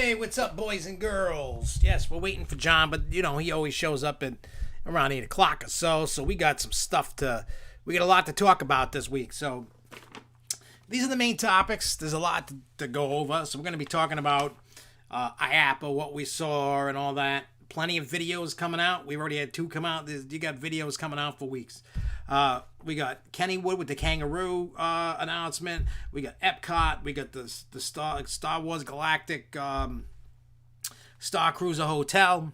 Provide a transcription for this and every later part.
Hey, what's up, boys and girls? Yes, we're waiting for John, but he always shows up at around 8 o'clock or so. So we got we got a lot to talk about this week. So these are the main topics. There's a lot to go over. So we're going to be talking about Iappa, what we saw, and all that. Plenty of videos coming out. We've already had 2 come out. You got videos coming out for weeks. We got Kennywood with the Kangaroo announcement. We got Epcot. We got the Star Wars Galactic Star Cruiser Hotel.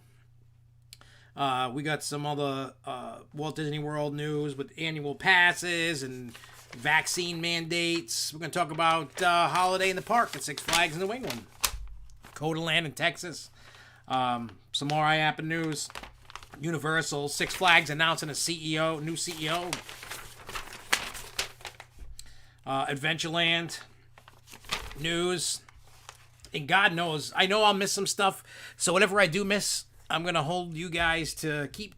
We got some other Walt Disney World news with annual passes and vaccine mandates. We're going to talk about Holiday in the Park at Six Flags in New England. Coda Land in Texas. Some more Iappa news. Universal, Six Flags announcing a new CEO. Adventureland news. And God knows, I know I'll miss some stuff. So whatever I do miss, I'm gonna hold you guys to keep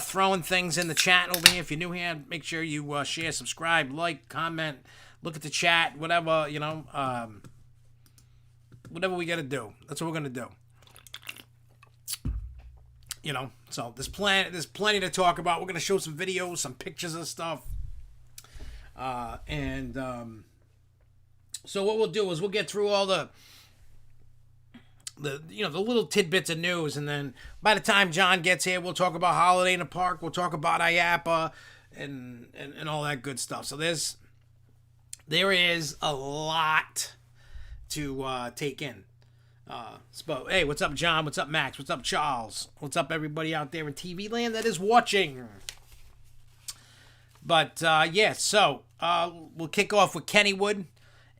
throwing things in the chat over here. If you're new here, make sure you share, subscribe, like, comment, look at the chat, whatever whatever we gotta do. That's what we're gonna do. So there's plenty to talk about. We're gonna show some videos, some pictures of stuff, so what we'll do is we'll get through all the little tidbits of news, and then by the time John gets here, we'll talk about Holiday in the Park. We'll talk about Iappa and all that good stuff. So there is a lot to take in. Hey, what's up, John? What's up, Max? What's up, Charles? What's up, everybody out there in TV land that is watching? But so we'll kick off with Kennywood,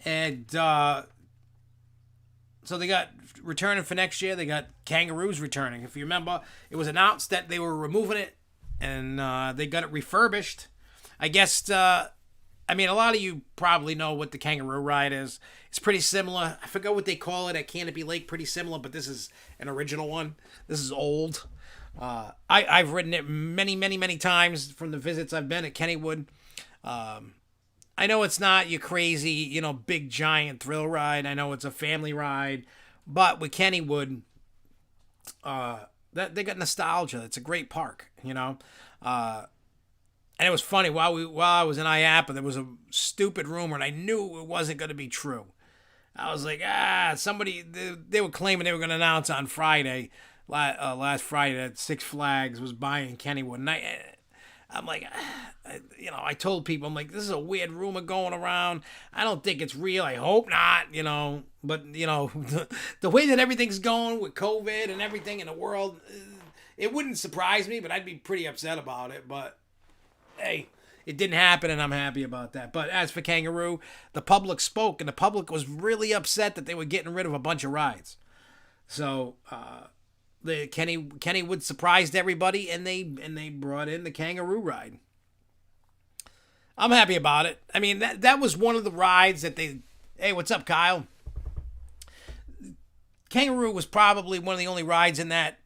and so they got returning for next year. They got Kangaroos returning. If you remember, it was announced that they were removing it, and they got it refurbished. I guess. A lot of you probably know what the Kangaroo ride is. It's pretty similar. I forgot what they call it at Canopy Lake. Pretty similar, but this is an original one. This is old. I've ridden it many, many, many times from the visits I've been at Kennywood. I know it's not your crazy, big giant thrill ride. I know it's a family ride, but with Kennywood, that they got nostalgia. It's a great park, And it was funny, while I was in Iappa, there was a stupid rumor, and I knew it wasn't going to be true. I was like, somebody, they were claiming they were going to announce on Friday, last Friday, that Six Flags was buying Kennywood. And I'm like, I told people, I'm like, this is a weird rumor going around. I don't think it's real. I hope not, But, the way that everything's going with COVID and everything in the world, it wouldn't surprise me, but I'd be pretty upset about it. But hey, it didn't happen, and I'm happy about that. But as for Kangaroo, the public spoke, and the public was really upset that they were getting rid of a bunch of rides. So Kennywood surprised everybody, and they brought in the Kangaroo ride. I'm happy about it. That was one of the rides that they. Hey, what's up, Kyle? Kangaroo was probably one of the only rides in that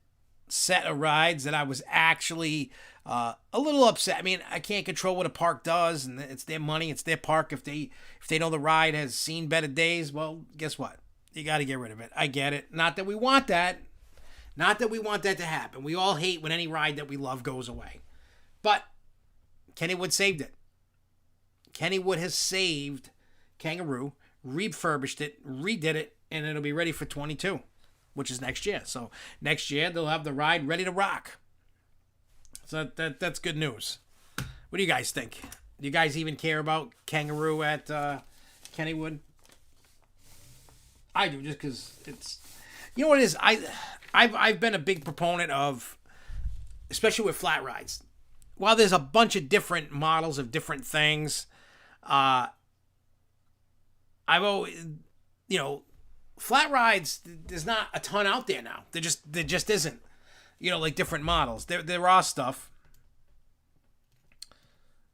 set of rides that I was actually a little upset. I can't control what a park does, and it's their money, it's their park. If they know the ride has seen better days, well, guess what? You got to get rid of it. I get it. Not that we want that. Not that we want that to happen. We all hate when any ride that we love goes away. But Kennywood saved it. Kennywood has saved Kangaroo, refurbished it, redid it, and it'll be ready for 22, which is next year. So next year they'll have the ride ready to rock. So that's good news. What do you guys think? Do you guys even care about Kangaroo at Kennywood? I do, just because it's... You know what it is? I've been a big proponent of, especially with flat rides. While there's a bunch of different models of different things, I've always... flat rides, there's not a ton out there now. There just isn't. Like different models. There are stuff.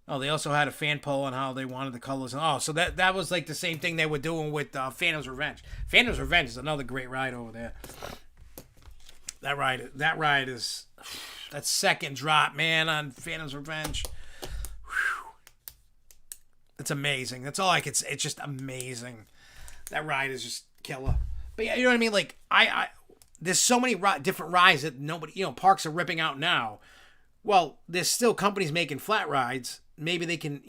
Oh, they also had a fan poll on how they wanted the colors. So that was like the same thing they were doing with Phantom's Revenge. Phantom's Revenge is another great ride over there. That ride is that second drop, man, on Phantom's Revenge. Whew. It's amazing. That's all I could say. It's just amazing. That ride is just killer. But yeah, you know what I mean? Like, there's so many different rides that nobody, parks are ripping out now. Well, there's still companies making flat rides. Maybe they can,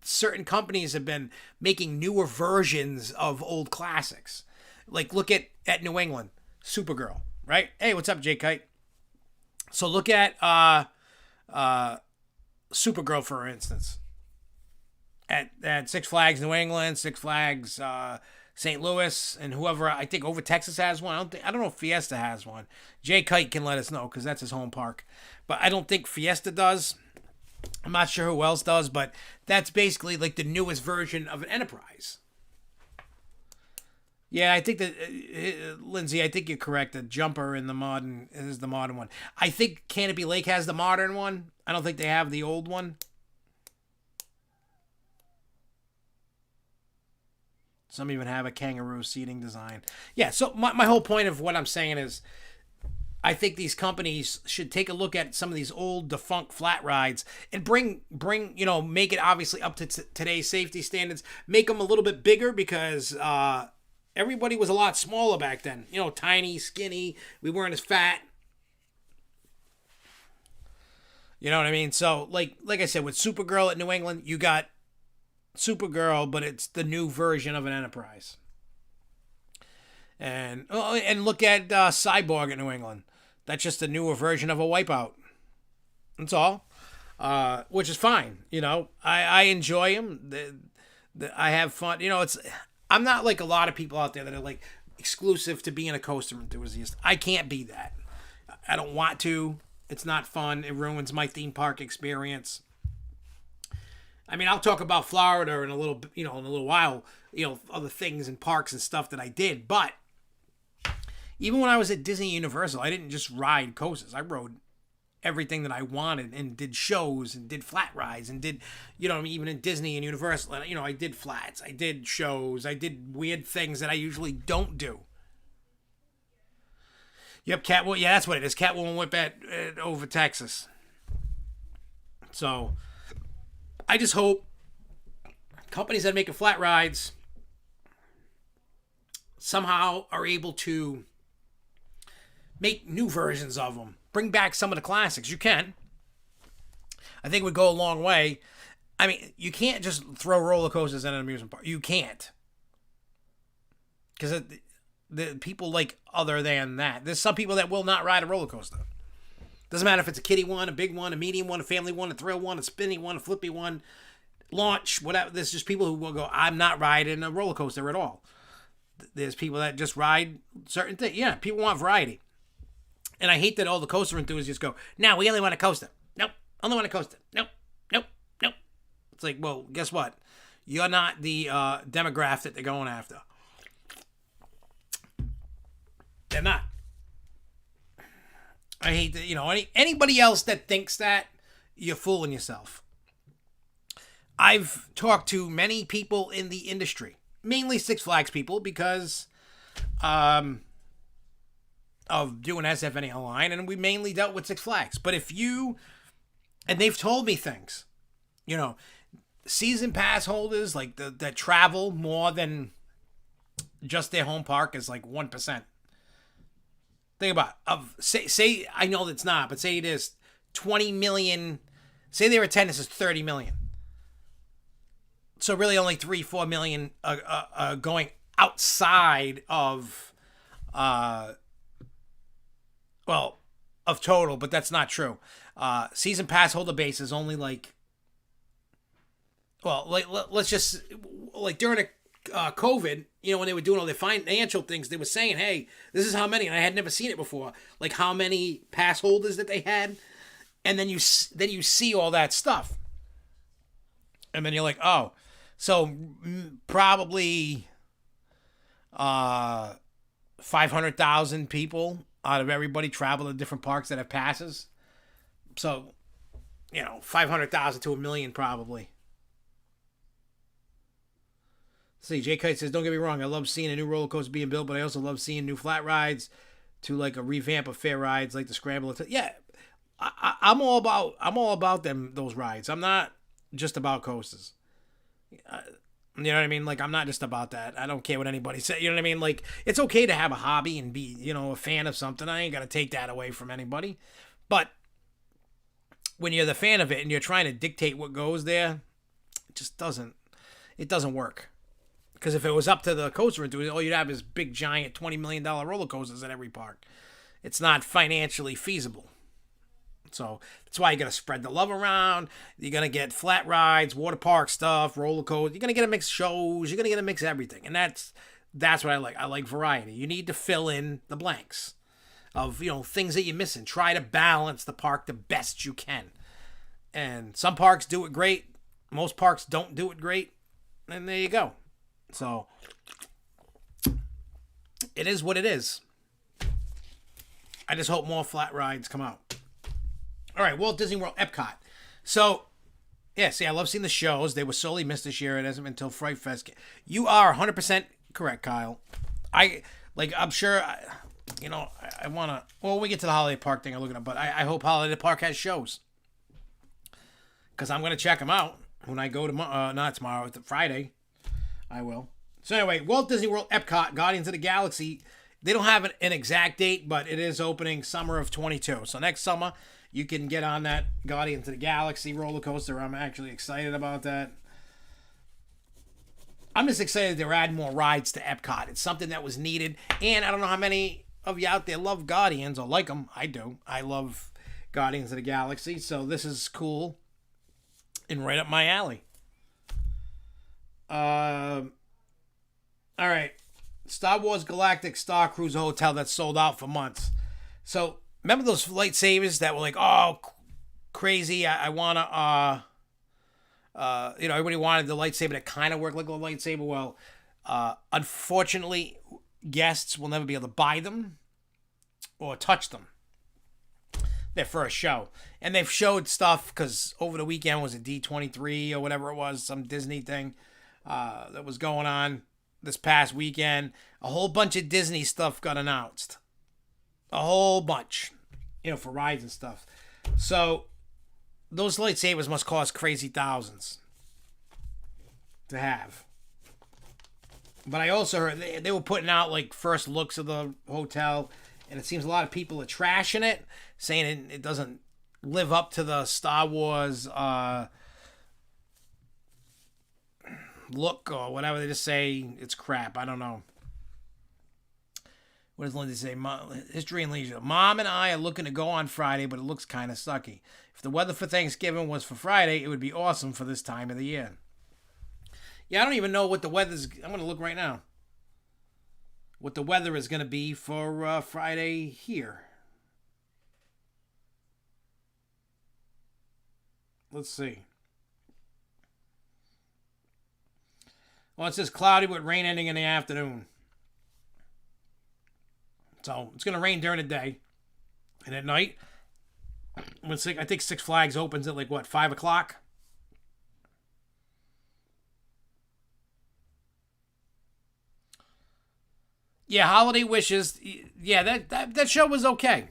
certain companies have been making newer versions of old classics. Like, look at New England, Supergirl, right? Hey, what's up, J Kite? So look at Supergirl, for instance. At Six Flags New England, Six Flags St. Louis, and whoever, I think Over Texas has one. I don't know if Fiesta has one. Jay Kite can let us know because that's his home park. But I don't think Fiesta does. I'm not sure who else does, but that's basically like the newest version of an Enterprise. Yeah, I think that, Lindsay, I think you're correct. The Jumper in the modern is the modern one. I think Canopy Lake has the modern one. I don't think they have the old one. Some even have a kangaroo seating design. Yeah, so my whole point of what I'm saying is I think these companies should take a look at some of these old defunct flat rides and bring make it obviously up to today's safety standards. Make them a little bit bigger because everybody was a lot smaller back then. Tiny, skinny. We weren't as fat. You know what I mean? So, like I said, with Supergirl at New England, you got Supergirl, but it's the new version of an Enterprise. And look at Cyborg at New England. That's just a newer version of a Wipeout. That's all. Which is fine. I enjoy them. I have fun. I'm not like a lot of people out there that are like exclusive to being a coaster enthusiast. I can't be that. I don't want to. It's not fun. It ruins my theme park experience. I mean, I'll talk about Florida in a little while, other things and parks and stuff that I did. But even when I was at Disney Universal, I didn't just ride coasters. I rode everything that I wanted and did shows and did flat rides and did, even in Disney and Universal, I did flats, I did shows, I did weird things that I usually don't do. Yep, Catwoman. Yeah, that's what it is. Catwoman Whip at Over Texas. So I just hope companies that make flat rides somehow are able to make new versions of them. Bring back some of the classics. You can. I think it would go a long way. I mean, you can't just throw roller coasters in an amusement park. You can't. Because the people like other than that. There's some people that will not ride a roller coaster. Doesn't matter if it's a kiddie one, a big one, a medium one, a family one, a thrill one, a spinny one, a flippy one, launch, whatever. There's just people who will go, I'm not riding a roller coaster at all. There's people that just ride certain things. Yeah, people want variety. And I hate that all the coaster enthusiasts go, no, we only want a coaster. Nope, only want a coaster. Nope, nope, nope. It's like, well, guess what? You're not the demographic that they're going after. They're not. I hate that, anybody else that thinks that, you're fooling yourself. I've talked to many people in the industry, mainly Six Flags people, because of doing SFNEOnline, and we mainly dealt with Six Flags. But and they've told me things, season pass holders, like that travel more than just their home park is like 1%. Think about say I know that's not, but say it is 20 million. Say their attendance is 30 million. So really only 3-4 million going outside of of total, but that's not true. Season pass holder base is only like, let's just like during COVID, when they were doing all their financial things, they were saying, hey, this is how many, and I had never seen it before, like how many pass holders that they had, and then you see all that stuff, and then you're like, oh, so probably 500,000 people out of everybody travel to different parks that have passes. So 500,000 to 1 million probably. See, Jay Kite says, don't get me wrong, I love seeing a new roller coaster being built, but I also love seeing new flat rides to like a revamp of fair rides like the Scramble. Yeah, I'm all about those rides. I'm not just about coasters. You know what I mean? Like, I'm not just about that. I don't care what anybody says. You know what I mean? Like, it's okay to have a hobby and be, a fan of something. I ain't going to take that away from anybody. But when you're the fan of it and you're trying to dictate what goes there, it doesn't work. Because if it was up to the coaster enthusiast, all you'd have is big, giant $20 million roller coasters at every park. It's not financially feasible. So that's why you got to spread the love around. You're going to get flat rides, water park stuff, roller coasters. You're going to get to mix shows. You're going to get to mix everything. And that's what I like. I like variety. You need to fill in the blanks of, things that you're missing. Try to balance the park the best you can. And some parks do it great. Most parks don't do it great. And there you go. So it is what it is. I just hope more flat rides come out. All right, Walt Disney World, Epcot. So, yeah, see, I love seeing the shows. They were sorely missed this year. It hasn't been until Fright Fest. You are 100% correct, Kyle. I'm sure, I want to, well, we get to the Holiday Park thing I'm looking at, but I hope Holiday Park has shows. Because I'm going to check them out when I go tomorrow, not tomorrow, it's Friday. I will. So anyway, Walt Disney World, Epcot, Guardians of the Galaxy. They don't have an exact date, but it is opening summer of 22. So next summer, you can get on that Guardians of the Galaxy roller coaster. I'm actually excited about that. I'm just excited they're adding more rides to Epcot. It's something that was needed. And I don't know how many of you out there love Guardians or like them. I do. I love Guardians of the Galaxy. So this is cool and right up my alley. All right. Star Wars Galactic Star Cruiser Hotel that's sold out for months. So remember those lightsabers that were like, oh, crazy. I want to, everybody wanted the lightsaber to kind of work like a lightsaber. Well, unfortunately, guests will never be able to buy them or touch them. Their first show. And they've showed stuff because over the weekend was a D23 or whatever it was, some Disney thing that was going on this past weekend. A whole bunch of Disney stuff got announced. A whole bunch, for rides and stuff. So those lightsabers must cost crazy thousands to have. But I also heard they were putting out like first looks of the hotel, and it seems a lot of people are trashing it, saying it doesn't live up to the Star Wars look or whatever. They just say it's crap. I don't know. What does Lindsay say? History and Leisure. Mom and I are looking to go on Friday, but it looks kind of sucky. If the weather for Thanksgiving was for Friday, it would be awesome for this time of the year. Yeah, I don't even know what the weather's... I'm going to look right now. What the weather is going to be for Friday here. Let's see. Well, it says cloudy with rain ending in the afternoon. So it's going to rain during the day. And at night, I think Six Flags opens at 5 o'clock? Yeah, Holiday Wishes. Yeah, that show was okay.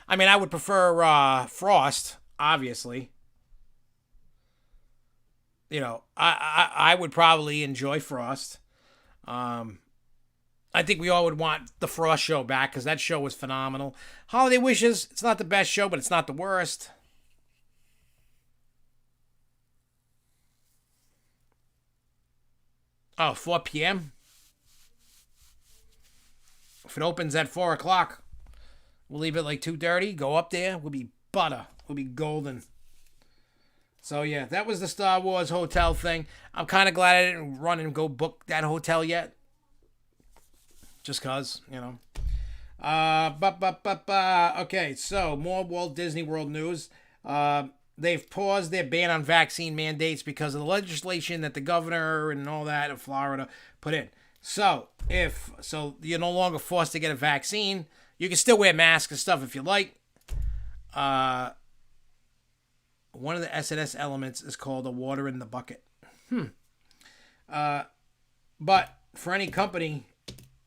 I mean, I would prefer Frost, obviously. I would probably enjoy Frost. I think we all would want the Frost show back because that show was phenomenal. Holiday Wishes, it's not the best show, but it's not the worst. Oh, 4 p.m.? If it opens at 4 o'clock, we'll leave it 2:30. Go up there. We'll be butter. We'll be golden. So, yeah, that was the Star Wars hotel thing. I'm kind of glad I didn't run and go book that hotel yet. Just cause, Okay, so more Walt Disney World news. They've paused their ban on vaccine mandates because of the legislation that the governor and all that of Florida put in. So, so you're no longer forced to get a vaccine. You can still wear masks and stuff if you like. One of the SNS elements is called a water in the bucket. But for any company,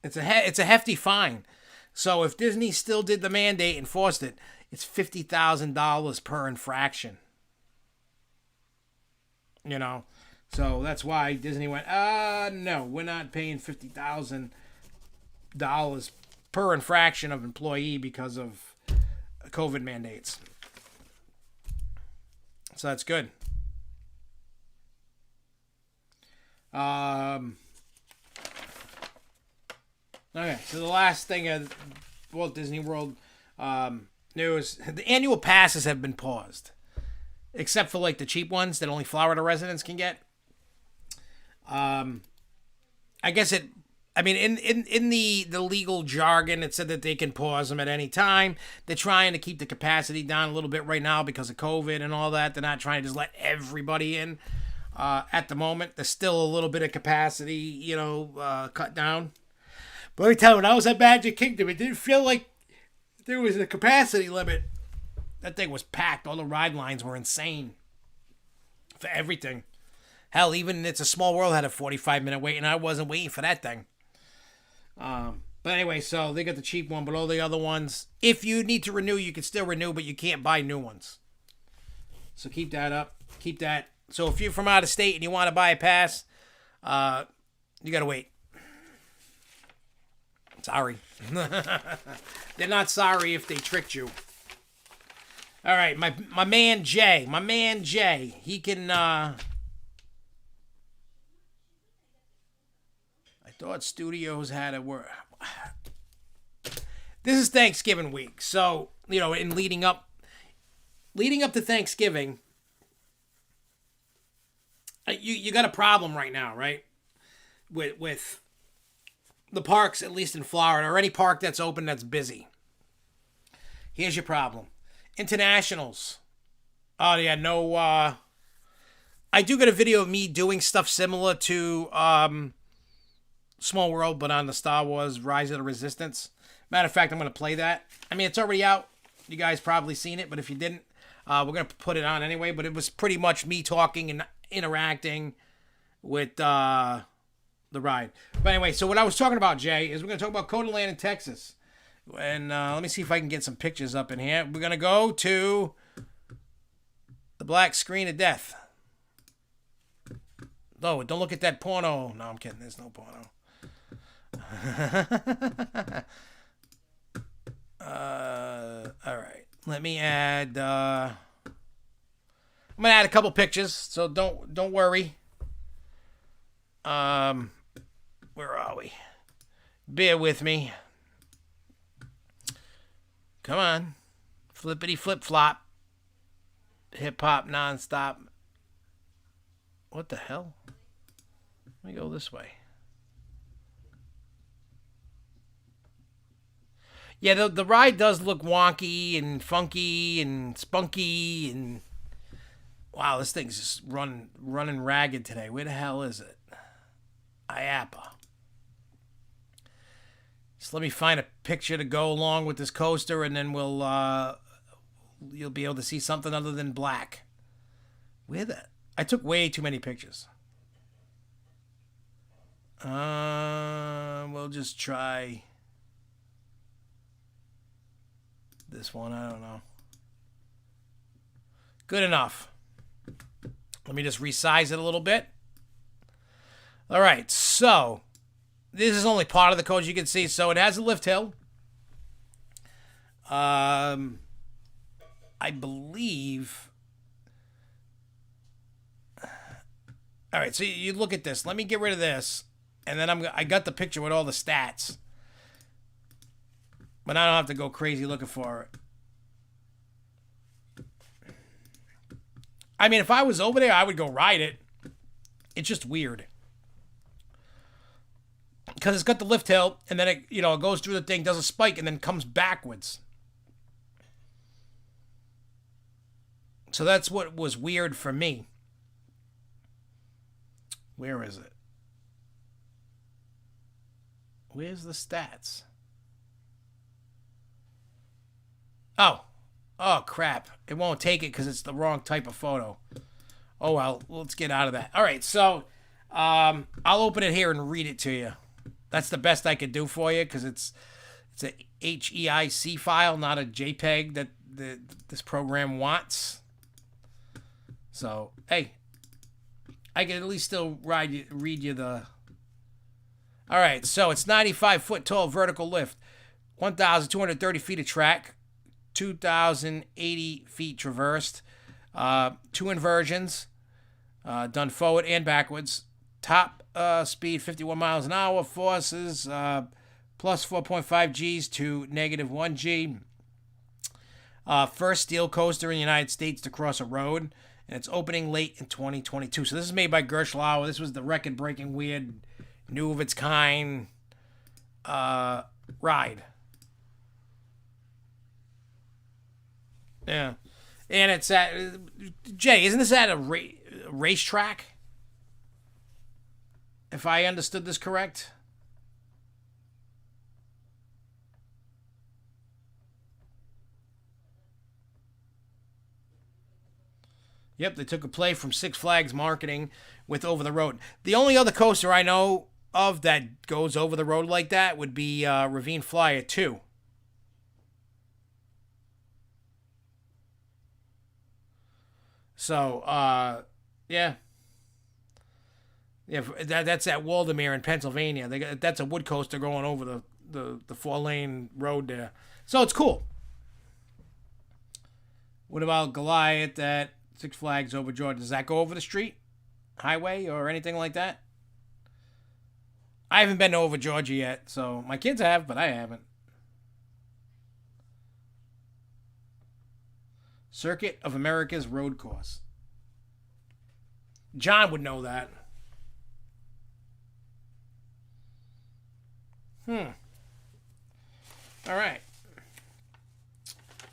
it's a hefty fine. So if Disney still did the mandate and forced it, it's $50,000 per infraction. So that's why Disney went, no, we're not paying $50,000 per infraction of employee because of COVID mandates. So that's good. Okay, so the last thing of Walt Disney World news, the annual passes have been paused. Except for like the cheap ones that only Florida residents can get. I guess in the legal jargon, it said that they can pause them at any time. They're trying to keep the capacity down a little bit right now because of COVID and all that. They're not trying to just let everybody in at the moment. There's still a little bit of capacity, cut down. But let me tell you, when I was at Magic Kingdom, it didn't feel like there was a capacity limit. That thing was packed. All the ride lines were insane for everything. Hell, even It's a Small World had a 45-minute wait, and I wasn't waiting for that thing. But anyway, so they got the cheap one, but all the other ones, if you need to renew, you can still renew, but you can't buy new ones. So keep that up. Keep that. So if you're from out of state and you want to buy a pass, you got to wait. Sorry. They're not sorry if they tricked you. All right, my man Jay. He can, I thought studios had a word. This is Thanksgiving week. So, in leading up to Thanksgiving, you got a problem right now, right? With the parks, at least in Florida, or any park that's open that's busy. Here's your problem. Internationals. Oh, yeah, no, I do get a video of me doing stuff similar to Small World, but on the Star Wars Rise of the Resistance. Matter of fact, I'm going to play that. I mean, it's already out. You guys probably seen it, but if you didn't, we're going to put it on anyway. But it was pretty much me talking and interacting with the ride. But anyway, so what I was talking about, Jay, is we're going to talk about Coda Land in Texas. And let me see if I can get some pictures up in here. We're going to go to the black screen of death. No, don't look at that porno. No, I'm kidding. There's no porno. All right. Let me add... I'm going to add a couple pictures, so don't worry. Where are we? Bear with me. Come on. Flippity flip flop. Hip hop nonstop. What the hell? Let me go this way. Yeah, the ride does look wonky and funky and spunky and... Wow, this thing's just running ragged today. Where the hell is it? Iappa. So let me find a picture to go along with this coaster, and then you'll be able to see something other than black. I took way too many pictures. We'll just try this one. I don't know. Good enough. Let me just resize it a little bit. All right, so this is only part of the coach you can see. So it has a lift hill. I believe. All right, so you look at this. Let me get rid of this, and then I got the picture with all the stats, but I don't have to go crazy looking for it. I mean, if I was over there, I would go ride it. It's just weird. Because it's got the lift hill, and then it goes through the thing, does a spike, and then comes backwards. So that's what was weird for me. Where is it? Where's the stats? Oh, crap. It won't take it because it's the wrong type of photo. Oh, well, let's get out of that. All right, so I'll open it here and read it to you. That's the best I could do for you because it's a HEIC file, not a JPEG that this program wants. So, hey, I can at least still read you the. All right, so it's 95-foot tall vertical lift, 1,230 feet of track, 2,080 feet traversed, 2 inversions, done forward and backwards. Top speed 51 miles an hour, forces plus 4.5 Gs to negative 1 G. First steel coaster in the United States to cross a road, and it's opening late in 2022. So this is made by Gerstlauer. This was the record-breaking, weird, new of its kind ride. Yeah. And it's at, Jay, isn't this at a racetrack? If I understood this correct? Yep, they took a play from Six Flags marketing with Over the Road. The only other coaster I know of that goes over the road like that would be Ravine Flyer 2. So, yeah. Yeah, that's at Waldameer in Pennsylvania. That's a wood coaster going over the 4-lane road there. So it's cool. What about Goliath at Six Flags over Georgia? Does that go over the street, highway, or anything like that? I haven't been over Georgia yet, so my kids have, but I haven't. Circuit of America's road course. John would know that. All right.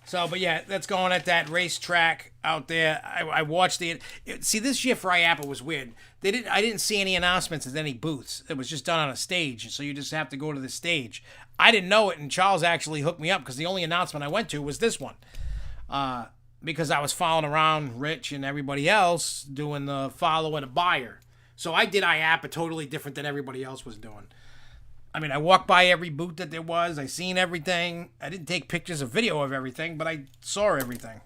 So, but yeah, that's going at that racetrack out there. I watched see, this year for Iappa was weird. I didn't see any announcements at any booths. It was just done on a stage, so you just have to go to the stage. I didn't know it, and Charles actually hooked me up because the only announcement I went to was this one. Because I was following around Rich and everybody else doing the follow and a buyer. So I did Iappa totally different than everybody else was doing. I mean, I walked by every booth that there was. I seen everything. I didn't take pictures or video of everything, but I saw everything.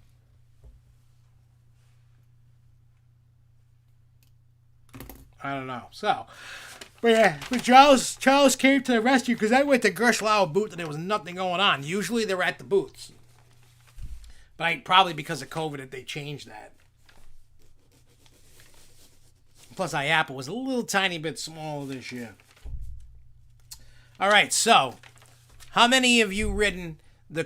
I don't know. So, but yeah, but Charles came to the rescue because I went to Gerstlauer booth and there was nothing going on. Usually they're at the booths. But probably because of COVID, they changed that. Plus, Iappa was a little tiny bit smaller this year. All right, so how many of you ridden the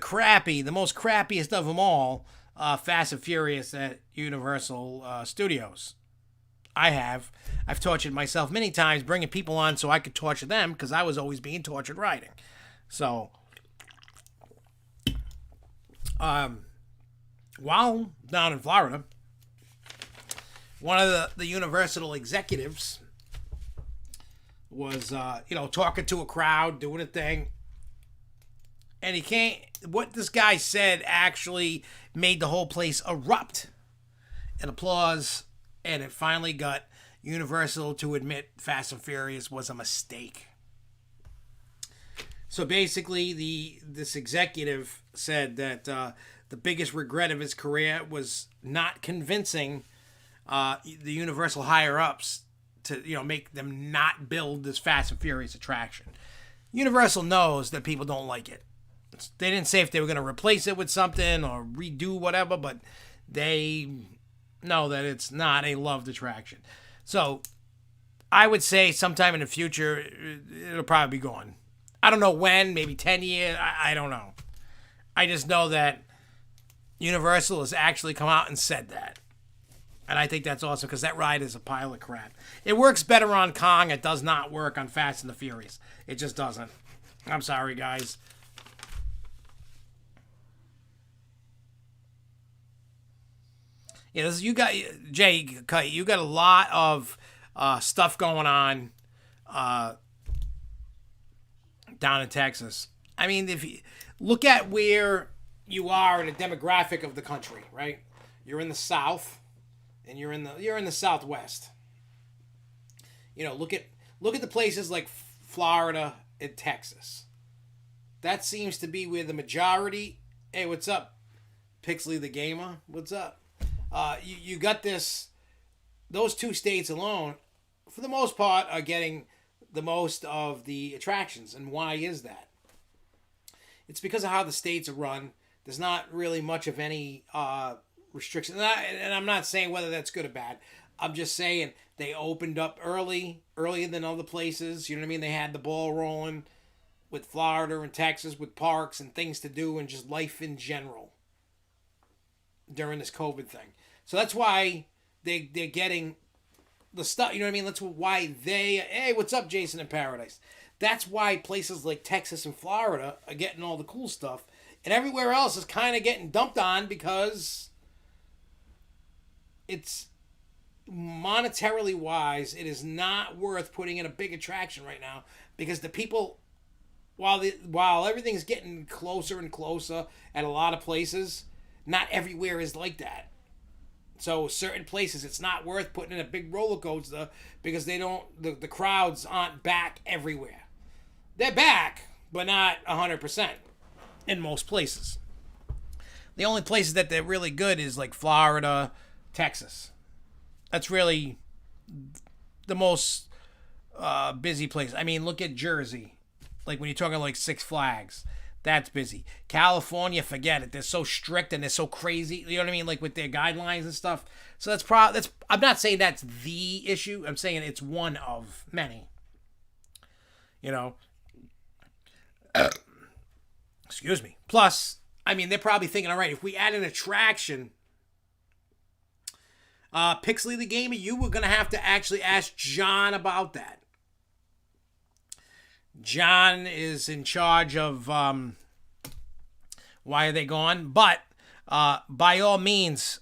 most crappiest of them all, Fast and Furious at Universal Studios? I have. I've tortured myself many times bringing people on so I could torture them because I was always being tortured riding. So, while down in Florida, one of the Universal executives was, talking to a crowd, doing a thing. And what this guy said actually made the whole place erupt in applause. And it finally got Universal to admit Fast and Furious was a mistake. So basically, this executive said that the biggest regret of his career was not convincing the Universal higher-ups to make them not build this Fast and Furious attraction. Universal knows that people don't like it. They didn't say if they were going to replace it with something or redo whatever, but they know that it's not a loved attraction. So I would say sometime in the future, it'll probably be gone. I don't know when, maybe 10 years. I don't know. I just know that Universal has actually come out and said that. And I think that's awesome because that ride is a pile of crap. It works better on Kong. It does not work on Fast and the Furious. It just doesn't. I'm sorry, guys. Yeah, Jay, you got a lot of stuff going on down in Texas. I mean, if you look at where you are in a demographic of the country, right? You're in the South. And you're in the Southwest. Look at the places like Florida and Texas. That seems to be where the majority. Hey, what's up, Pixley the Gamer? What's up? You got this those two states alone, for the most part, are getting the most of the attractions. And why is that? It's because of how the states are run. There's not really much of any restrictions. And I'm not saying whether that's good or bad. I'm just saying they opened up earlier than other places. You know what I mean? They had the ball rolling with Florida and Texas with parks and things to do and just life in general during this COVID thing. So that's why they're getting the stuff, you know what I mean? That's why hey, what's up, Jason in Paradise? That's why places like Texas and Florida are getting all the cool stuff. And everywhere else is kind of getting dumped on because it's monetarily wise, it is not worth putting in a big attraction right now because the people, while everything's getting closer and closer at a lot of places, not everywhere is like that. So certain places, it's not worth putting in a big roller coaster because the crowds aren't back everywhere. They're back, but not 100% in most places. The only places that they're really good is like Florida, Texas. That's really the most busy place. I mean, look at Jersey. Like when you're talking like Six Flags, that's busy. California, forget it. They're so strict and they're so crazy. You know what I mean? Like with their guidelines and stuff. So that's I'm not saying that's the issue. I'm saying it's one of many. You know. Excuse me. Plus, I mean, they're probably thinking, all right, if we add an attraction, Pixley the Gamer, you were going to have to actually ask John about that. John is in charge of Why Are They Gone? But by all means,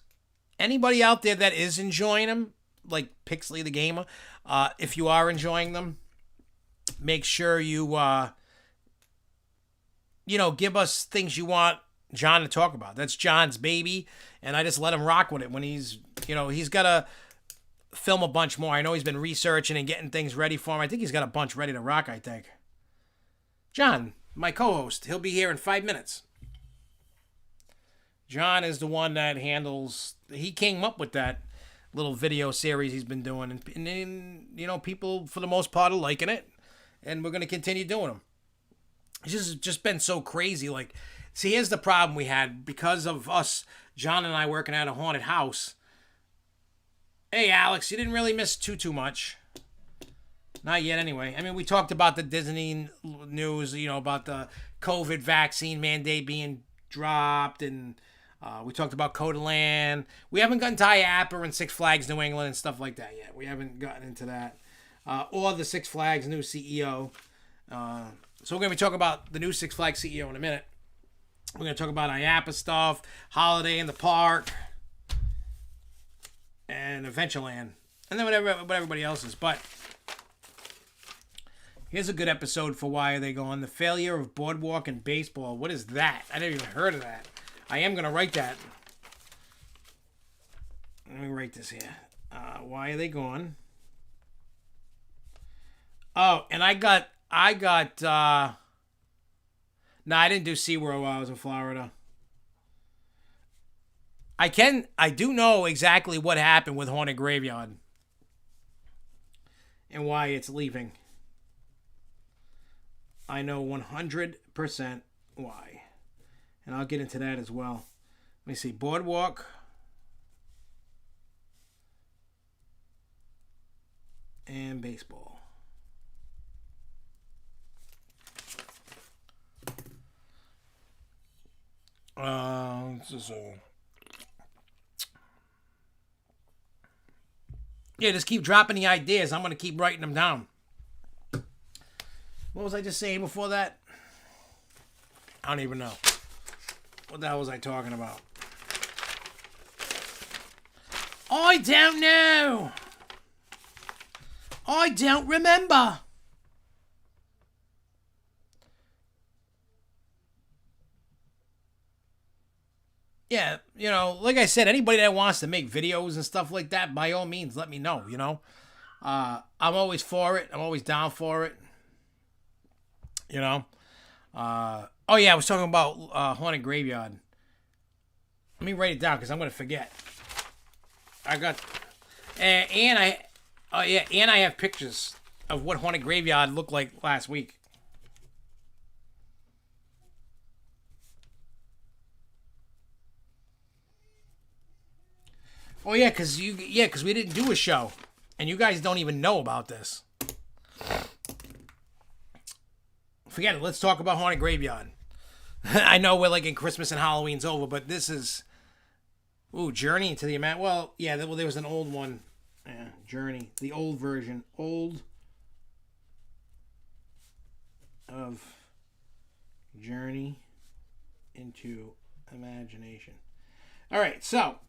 anybody out there that is enjoying them, like Pixley the Gamer, if you are enjoying them, make sure you give us things you want John to talk about. That's John's baby, and I just let him rock with it when he's got to film a bunch more. I know he's been researching and getting things ready for him. I think he's got a bunch ready to rock, I think. John, my co-host, he'll be here in 5 minutes. John is the one that he came up with that little video series he's been doing, and people for the most part are liking it, and we're going to continue doing them. It's just been so crazy. Like, see, here's the problem we had because of us, John and I, working at a haunted house. Hey, Alex, you didn't really miss too much. Not yet, anyway. I mean, we talked about the Disney news, about the COVID vaccine mandate being dropped, and we talked about Codaland. We haven't gotten to Iappa and Six Flags New England and stuff like that yet. We haven't gotten into that. Or the Six Flags new CEO. So we're going to be talking about the new Six Flags CEO in a minute. We're going to talk about Iappa stuff, Holiday in the Park, and Adventureland. And then what everybody else is. But here's a good episode for Why Are They Gone? The failure of Boardwalk and baseball. What is that? I never even heard of that. I am going to write that. Let me write this here. Why Are They Gone? Oh, and I got no, I didn't do SeaWorld while I was in Florida. I do know exactly what happened with Haunted Graveyard and why it's leaving. I know 100% why. And I'll get into that as well. Let me see. Boardwalk and baseball. Yeah, just keep dropping the ideas. I'm going to keep writing them down. What was I just saying before that? I don't even know. What the hell was I talking about? I don't know. I don't remember. Yeah, like I said, anybody that wants to make videos and stuff like that, by all means, let me know, I'm always for it. I'm always down for it. Oh, yeah, I was talking about Haunted Graveyard. Let me write it down because I'm going to forget. And I have pictures of what Haunted Graveyard looked like last week. Oh yeah, because we didn't do a show, and you guys don't even know about this. Forget it. Let's talk about Haunted Graveyard. I know we're like in Christmas and Halloween's over, but this is Journey into the Imagine. Well, yeah, there was an old one. Yeah, Journey, the old version, old of Journey into Imagination. All right, so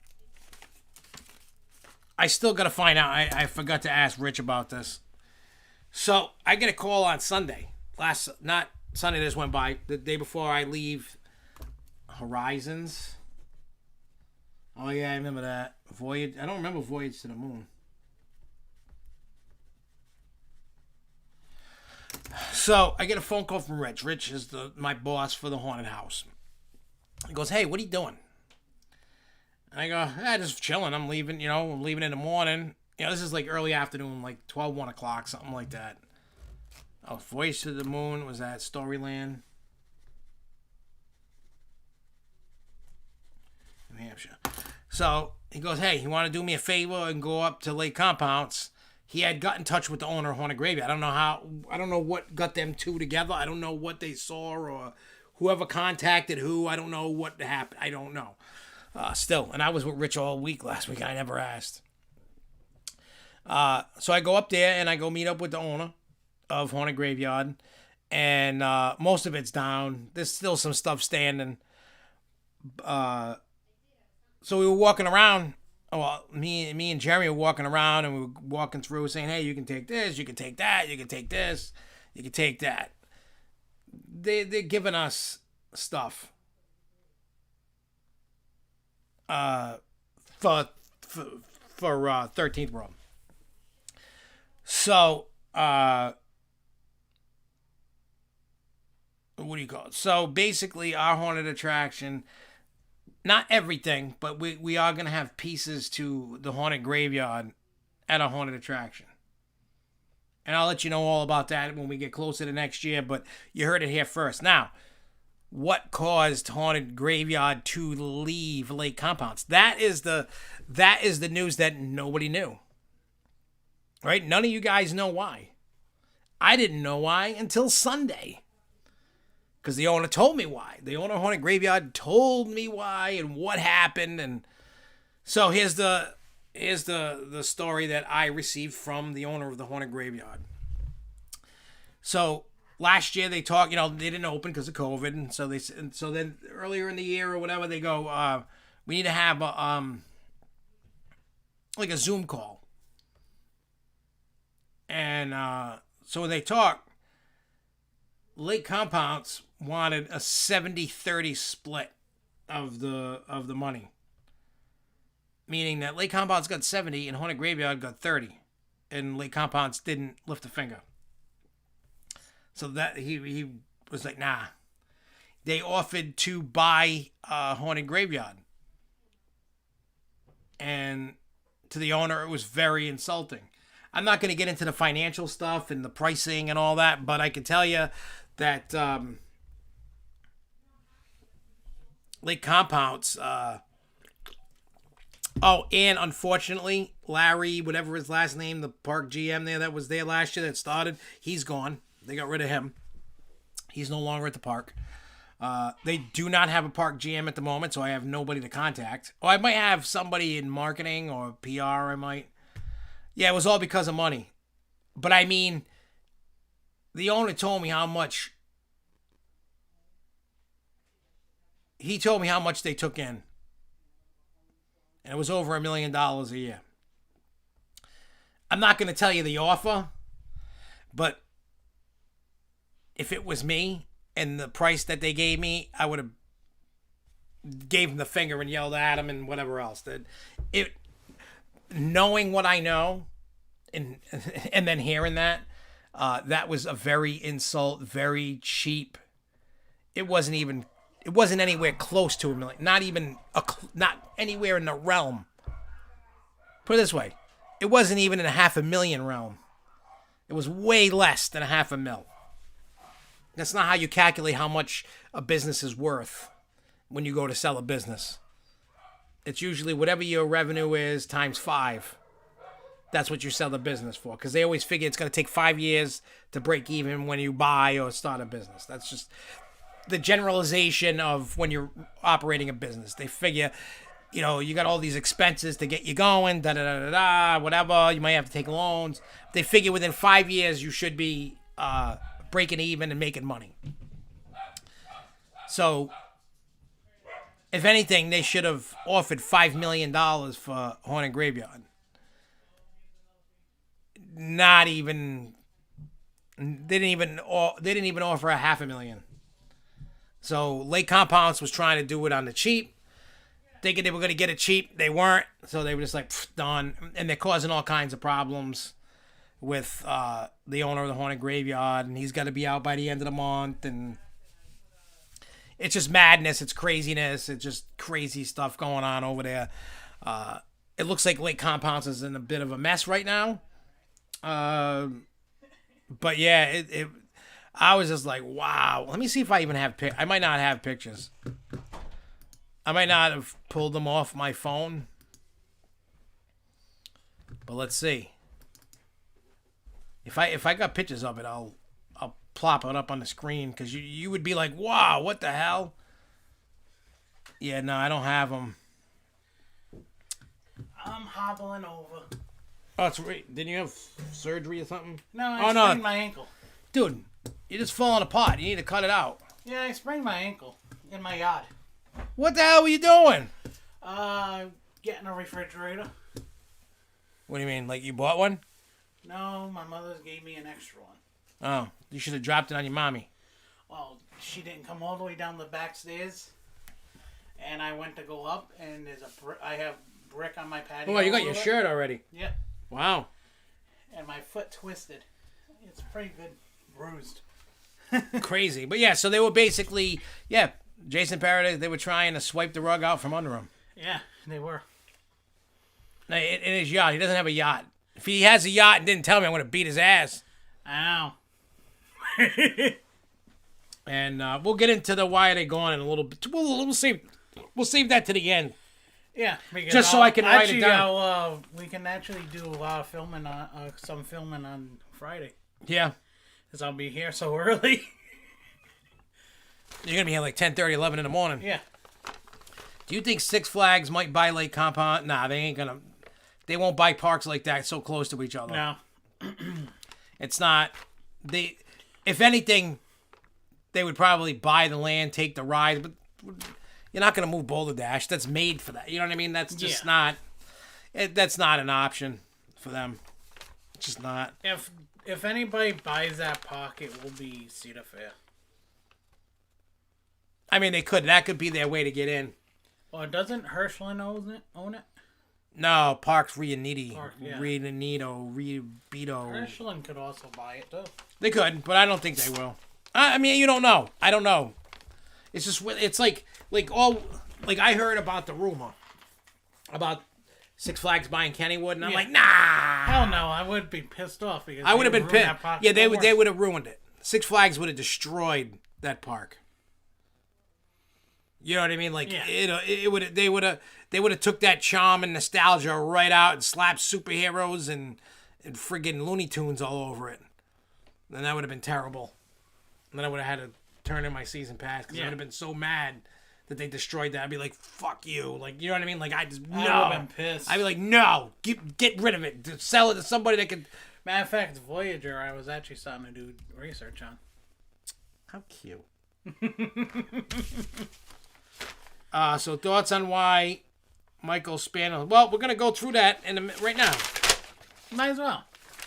I still got to find out. I forgot to ask Rich about this. So I get a call on Sunday. Not Sunday that just went by. The day before I leave Horizons. Oh yeah, I remember that. Voyage. I don't remember Voyage to the Moon. So I get a phone call from Rich. Rich is my boss for the haunted house. He goes, "Hey, what are you doing?" I go, just chilling. I'm leaving, I'm leaving in the morning. This is like early afternoon, like 12, 1 o'clock, something like that. Oh, Voyage to the Moon, was that Storyland? New Hampshire. So he goes, "Hey, you want to do me a favor and go up to Lake Compounce?" He had got in touch with the owner of Haunted Graveyard. I don't know what got them two together. I don't know what they saw or whoever contacted who. I don't know what happened. I don't know. Still, and I was with Rich all week last week. I never asked. So I go up there and I go meet up with the owner of Haunted Graveyard, and most of it's down. There's still some stuff standing. So we were walking around. Well, me and Jeremy were walking around, and we were walking through saying, "Hey, you can take this, you can take that, you can take this, you can take that." They're giving us stuff. For 13th World. So, what do you call it? So basically, our haunted attraction, not everything, but we are going to have pieces to the Haunted Graveyard at a haunted attraction. And I'll let you know all about that when we get closer to next year, but you heard it here first. Now, what caused Haunted Graveyard to leave Lake Compounce? That is the news that nobody knew. Right? None of you guys know why. I didn't know why until Sunday. Because the owner told me why. The owner of Haunted Graveyard told me why and what happened. And so here's the story that I received from the owner of the Haunted Graveyard. So last year they talked, they didn't open because of COVID, and so then earlier in the year or whatever they go, we need to have like a Zoom call. And so when they talked, Lake Compounce wanted a 70-30 split of the money. Meaning that Lake Compounce got 70 and Haunted Graveyard got 30. And Lake Compounce didn't lift a finger. So that he was like, nah. They offered to buy Haunted Graveyard. And to the owner, it was very insulting. I'm not going to get into the financial stuff and the pricing and all that, but I can tell you that Lake Compounce... and unfortunately, Larry, whatever his last name, the park GM there that was there last year that started, he's gone. They got rid of him. He's no longer at the park. They do not have a park GM at the moment, so I have nobody to contact. I might have somebody in marketing or PR, I might. Yeah, it was all because of money. But I mean, the owner told me how much. He told me how much they took in. And it was over $1 million a year. I'm not going to tell you the offer, but if it was me and the price that they gave me, I would have gave him the finger and yelled at him and whatever else. Knowing what I know and then hearing that, that was a very very cheap. It wasn't anywhere close to $1 million. Not anywhere in the realm. Put it this way. it wasn't even in a $500,000 realm. It was way less than a $500,000. That's not how you calculate how much a business is worth when you go to sell a business. It's usually whatever your revenue is times 5. That's what you sell the business for. Because they always figure it's going to take 5 years to break even when you buy or start a business. That's just the generalization of when you're operating a business. They figure, you got all these expenses to get you going, whatever. You might have to take loans. They figure within 5 years you should be breaking even and making money. So, if anything, they should have offered $5 million for Haunted Graveyard. Not even. They didn't even offer a $500,000. So Lake Compounds was trying to do it on the cheap, thinking they were going to get it cheap. They weren't, so they were just like done, and they're causing all kinds of problems with the owner of the Haunted Graveyard, and he's got to be out by the end of the month, and it's just madness. It's craziness. It's just crazy stuff going on over there. It looks like Lake Compounds is in a bit of a mess right now. But yeah, I was just like, wow. Let me see if I even have I might not have pictures. I might not have pulled them off my phone. But let's see. If I got pictures of it, I'll plop it up on the screen, because you would be like, wow, what the hell? Yeah, no, I don't have them. I'm hobbling over. Oh, it's right. Didn't you have surgery or something? No, I sprained my ankle. Dude, you're just falling apart. You need to cut it out. Yeah, I sprained my ankle in my yard. What the hell were you doing? Getting a refrigerator. What do you mean? Like you bought one? No, my mother gave me an extra one. Oh, you should have dropped it on your mommy. Well, she didn't come all the way down the back stairs, and I went to go up, and I have brick on my patio. Oh, you got your shirt already. Yeah. Wow. And my foot twisted. It's pretty good bruised. Crazy. But yeah, so they were basically, Jason Paradise, they were trying to swipe the rug out from under him. Yeah, they were. Now, in his yacht. He doesn't have a yacht. If he has a yacht and didn't tell me, I'm going to beat his ass. I know. And we'll get into the why are they gone in a little bit. We'll save that to the end. Yeah, just so I can write it down. We can actually do a lot of filming some filming on Friday. Yeah, because I'll be here so early. You're gonna be here like 10:30, 11 in the morning. Yeah. Do you think Six Flags might buy Lake Compound? Nah, they ain't gonna. They won't buy parks like that so close to each other. No. It's not. If anything, they would probably buy the land, take the ride, but. You're not going to move Boulder Dash. That's made for that. You know what I mean? That's just not... That's not an option for them. It's just not. If anybody buys that park, it will be Cedar Fair. I mean, they could. That could be their way to get in. Well, doesn't Hirschland own it? No, Parks Rianito. Yeah. Ribeto. Hirschland could also buy it, too. They could, but I don't think they will. I mean, you don't know. I don't know. It's just... It's like I heard about the rumor about Six Flags buying Kennywood, and I'm like, nah. Hell no, I would be pissed off because I would have been pissed. Yeah, they would have ruined it. Six Flags would have destroyed that park. You know what I mean? Like they would have took that charm and nostalgia right out and slapped superheroes and friggin' Looney Tunes all over it. And that would have been terrible. And then I would have had to turn in my season pass because I would have been so mad that they destroyed that. I'd be like, fuck you. Like, you know what I mean? Like, I would have been pissed. I'd be like, no. Get rid of it. Sell it to somebody that could... Matter of fact, Voyager, I was actually starting to do research on. How cute. So thoughts on why Michael Spano... Well, we're going to go through that right now. Might as well.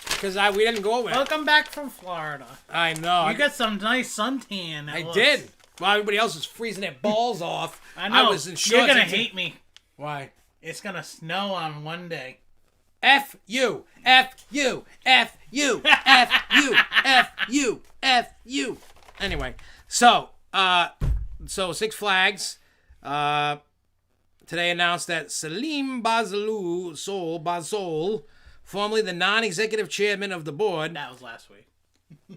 Because we didn't go over it. Welcome back from Florida. I know. You got some nice suntan. I did. While everybody else was freezing their balls off, I know. I was in shorts. You're going to hate me. Why? It's going to snow on one day. F you. F you. F you. F you. F you. F you. Anyway, so Six Flags today announced that Salim Basol formerly the non-executive chairman of the board, That was last week.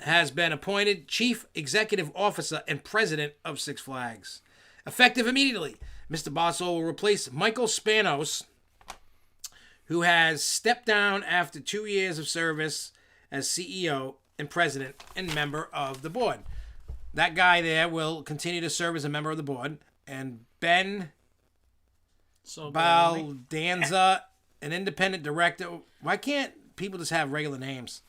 has been appointed Chief Executive Officer and President of Six Flags. Effective immediately, Mr. Basso will replace Michael Spanos, who has stepped down after 2 years of service as CEO and President and member of the board. That guy there will continue to serve as a member of the board. And Ben Baldanza, an independent director. Why can't people just have regular names?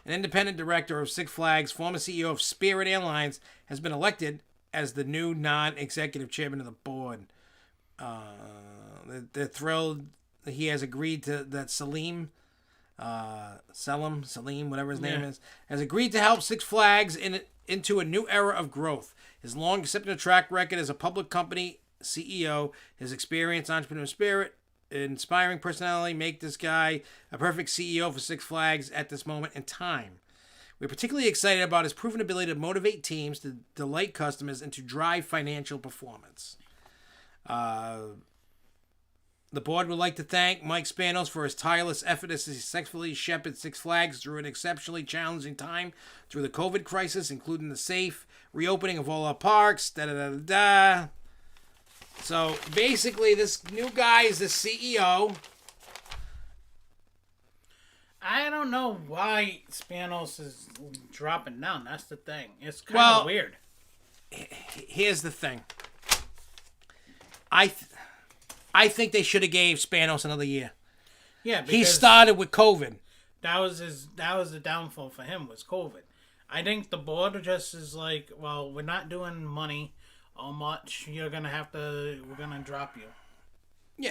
An independent director of Six Flags, former CEO of Spirit Airlines, has been elected as the new non-executive chairman of the board. They're thrilled that he has agreed to that Salim, whatever his name is, has agreed to help Six Flags into a new era of growth. His long accepted track record as a public company CEO, his experience, entrepreneur spirit, inspiring personality make this guy a perfect CEO for Six Flags at this moment in time. We're particularly excited about his proven ability to motivate teams, to delight customers, and to drive financial performance. The board would like to thank Mike Spanos for his tireless effort to successfully shepherd Six Flags through an exceptionally challenging time through the COVID crisis, including the safe reopening of all our parks. So basically, this new guy is the CEO. I don't know why Spanos is dropping down. That's the thing. It's kind of weird. Here's the thing. I think they should have gave Spanos another year. Yeah, because he started with COVID. That was the downfall for him, was COVID. I think the board just is like, well, we're not doing money how much, we're gonna drop you.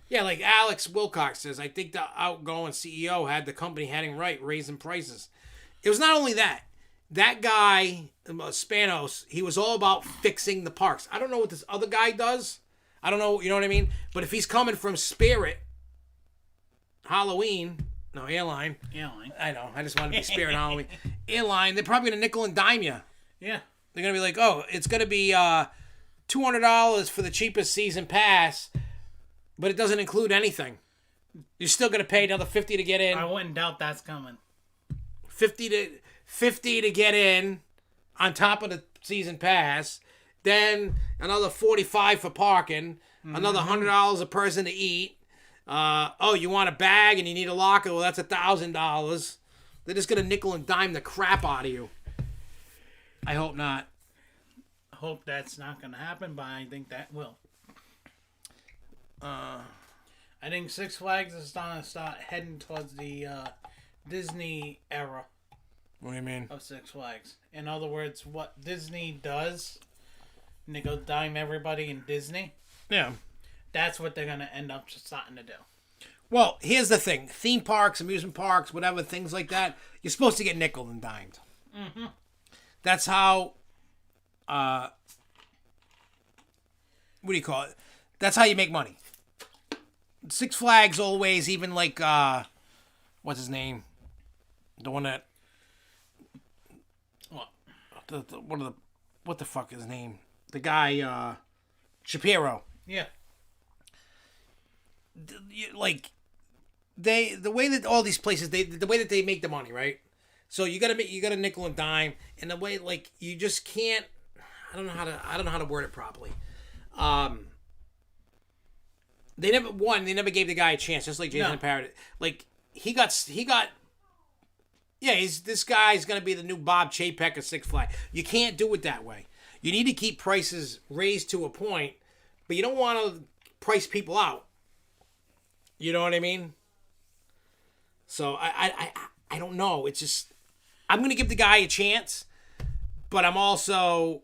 Yeah, like Alex Wilcox says, I think the outgoing CEO had the company heading right, raising prices. It was not only that. That guy, Spanos, he was all about fixing the parks. I don't know what this other guy does. I don't know, you know what I mean? But if he's coming from Spirit, Airline. I know, I just wanted to be Spirit Halloween. Airline, they're probably going to nickel and dime you. Yeah. They're going to be like, oh, it's going to be $200 for the cheapest season pass, but it doesn't include anything. You're still going to pay another $50 to get in. I wouldn't doubt that's coming. $50 to get in on top of the season pass. Then another $45 for parking. Another $100 a person to eat. You want a bag and you need a locker? Well, that's $1,000. They're just going to nickel and dime the crap out of you. I hope not. I hope that's not going to happen, but I think that will. I think Six Flags is going to start heading towards the Disney era. What do you mean? Of Six Flags. In other words, what Disney does, nickel dime everybody in Disney. Yeah. That's what they're going to end up starting to do. Well, here's the thing. Theme parks, amusement parks, whatever, things like that, you're supposed to get nickel and dimed. Mm-hmm. That's how, what do you call it? That's how you make money. Six Flags always, even like, what's his name? The one that, what the fuck is his name? The guy, Shapiro. Yeah. Like, the way that all these places, the way that they make the money, right? So you gotta nickel and dime, and the way, like, you just can't. I don't know how to word it properly. They never gave the guy a chance, just like Jason Parrott. Like he got. Yeah, this guy's gonna be the new Bob Chapek of Six Flags. You can't do it that way. You need to keep prices raised to a point, but you don't want to price people out. You know what I mean? So I don't know. It's just, I'm gonna give the guy a chance, but I'm also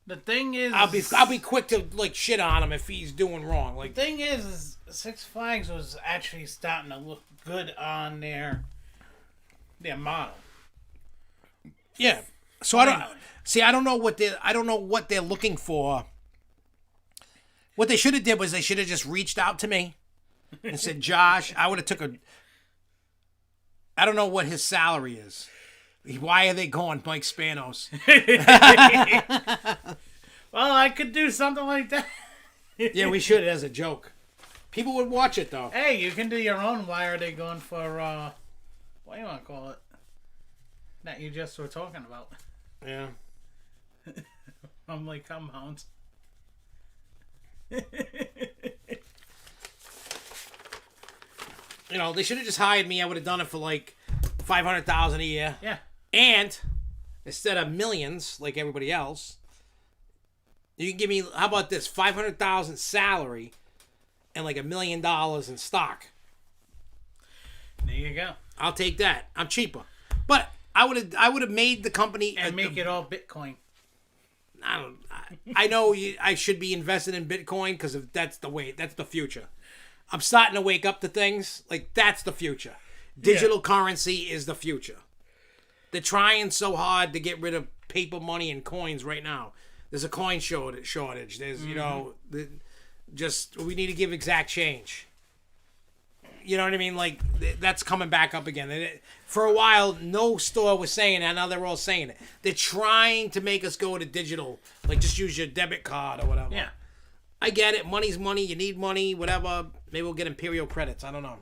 the thing is, I'll be quick to like shit on him if he's doing wrong. Like, the thing is Six Flags was actually starting to look good on their model. Yeah. So I don't know what they're looking for. What they should have did was they should have just reached out to me and said, Josh, I would have took I don't know what his salary is. Why are they going Mike Spanos? Well, I could do something like that. Yeah, we should as a joke. People would watch it though. Hey, you can do your own. Why are they going for what do you want to call it? That you just were talking about. Yeah. I'm like compounds. You know, they should have just hired me. I would have done it for like $500,000 a year. Yeah. And instead of millions like everybody else, you can give me, how about this, $500,000 salary and like $1 million in stock. There you go. I'll take that. I'm cheaper. But I would have made the company and make it all Bitcoin. I know I should be invested in Bitcoin because that's the future. I'm starting to wake up to things like that's the future. Digital currency is the future. They're trying so hard to get rid of paper money and coins right now. There's a coin shortage. There's, you know, we need to give exact change. You know what I mean? Like, that's coming back up again. For a while, no store was saying it. Now they're all saying it. They're trying to make us go to digital. Like, just use your debit card or whatever. Yeah. I get it. Money's money. You need money, whatever. Maybe we'll get Imperial credits. I don't know.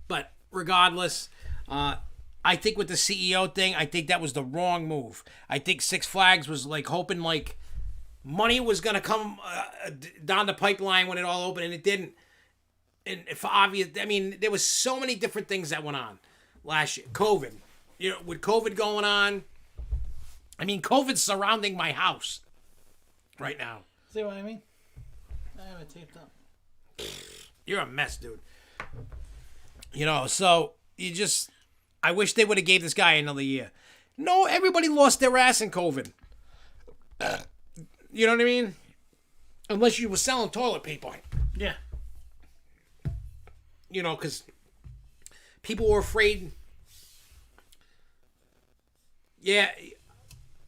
But regardless, I think with the CEO thing, I think that was the wrong move. I think Six Flags was, like, hoping, like, money was going to come down the pipeline when it all opened, and it didn't. And for obvious, I mean, there was so many different things that went on last year. COVID, you know, with COVID going on, I mean, COVID's surrounding my house right now. See what I mean? I have it taped up. You're a mess, dude. You know, so I wish they would have gave this guy another year. No, everybody lost their ass in COVID. You know what I mean? Unless you were selling toilet paper. Yeah. You know, because people were afraid. Yeah,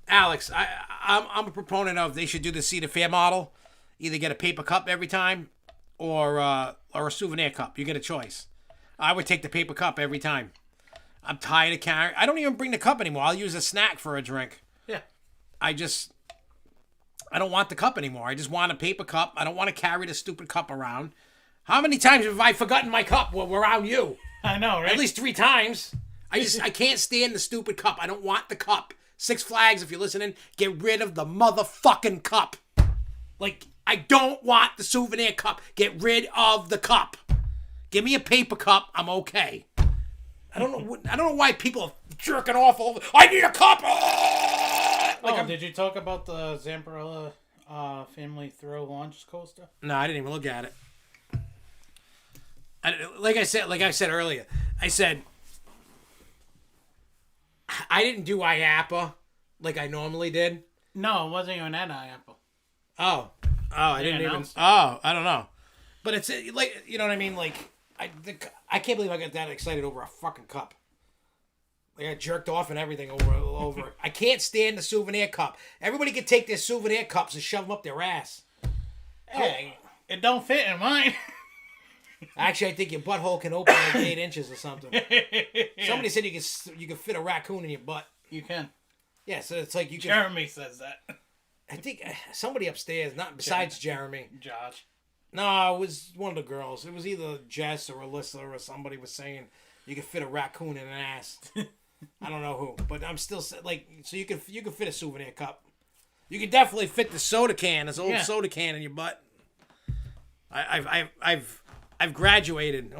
Alex, I'm a proponent of they should do the Cedar Fair model. Either get a paper cup every time or a souvenir cup. You get a choice. I would take the paper cup every time. I'm tired of carrying. I don't even bring the cup anymore. I'll use a snack for a drink. Yeah. I don't want the cup anymore. I just want a paper cup. I don't want to carry the stupid cup around. How many times have I forgotten my cup around you? I know, right? At least 3 times. I can't stand the stupid cup. I don't want the cup. Six Flags, if you're listening, get rid of the motherfucking cup. Like, I don't want the souvenir cup. Get rid of the cup. Give me a paper cup. I'm okay. I don't know why people are jerking off over. I need a cup. Did you talk about the Zamperella family throw launch coaster? No, I didn't even look at it. Like I said earlier, I said I didn't do Iappa like I normally did. No, it wasn't even at Iappa. Oh, I didn't even. Oh, I don't know. But it's like, you know what I mean? Like I can't believe I got that excited over a fucking cup. Like I jerked off and everything over it. I can't stand the souvenir cup. Everybody can take their souvenir cups and shove them up their ass. Hey, it don't fit in mine. Actually, I think your butthole can open like 8 inches or something. Yeah. Somebody said you can fit a raccoon in your butt. You can. Yeah, so it's like you can. Jeremy says that. I think somebody upstairs, not besides Jeremy. Josh. No, it was one of the girls. It was either Jess or Alyssa or somebody was saying you could fit a raccoon in an ass. I don't know who, but I'm still like, so you can fit a souvenir cup. You can definitely fit the soda can, this old soda can in your butt. I've graduated.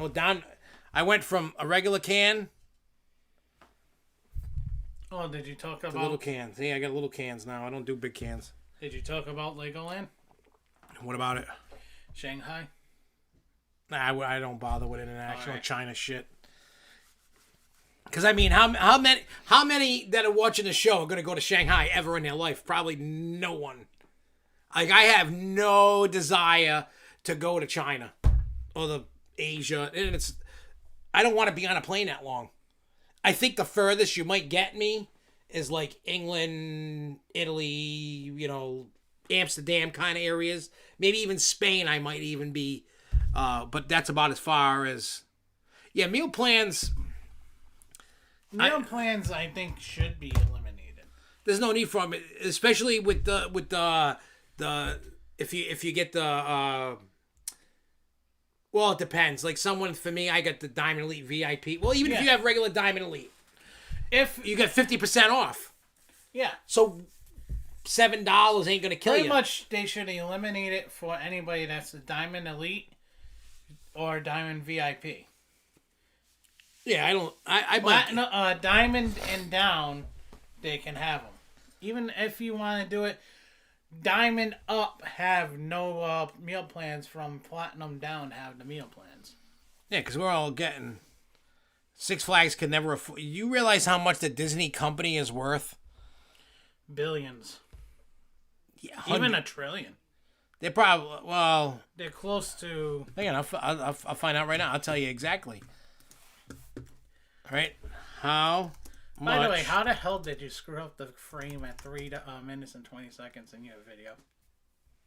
I went from a regular can. Oh, did you talk about little cans? Yeah, I got little cans now. I don't do big cans. Did you talk about Legoland? What about it? Shanghai. Nah, I don't bother with international China shit. Because I mean, how many that are watching the show are going to go to Shanghai ever in their life? Probably no one. Like I have no desire to go to China or the Asia, and I don't want to be on a plane that long. I think the furthest you might get me is like England, Italy, you know, Amsterdam kind of areas. Maybe even Spain I might even be. But that's about as far as... Yeah, meal plans... Meal plans I think should be eliminated. There's no need for them, especially with the if you get the Well, it depends. Like someone, for me, I got the Diamond Elite VIP. Well, even if you have regular Diamond Elite, if you get 50% off. Yeah. So $7 ain't gonna kill you. Pretty much, they should eliminate it for anybody that's a Diamond Elite or Diamond VIP. Yeah, I don't. I Diamond and down, they can have them. Even if you want to do it, Diamond up have no meal plans. From Platinum down have the meal plans. Yeah, because we're all getting. Six Flags could never afford. You realize how much the Disney company is worth? Billions. Yeah, even $1 trillion. They're probably they're close to. Hang on, I'll find out right now. I'll tell you exactly. All right, how much? By the way, how the hell did you screw up the frame at 3 minutes and 20 seconds in your video?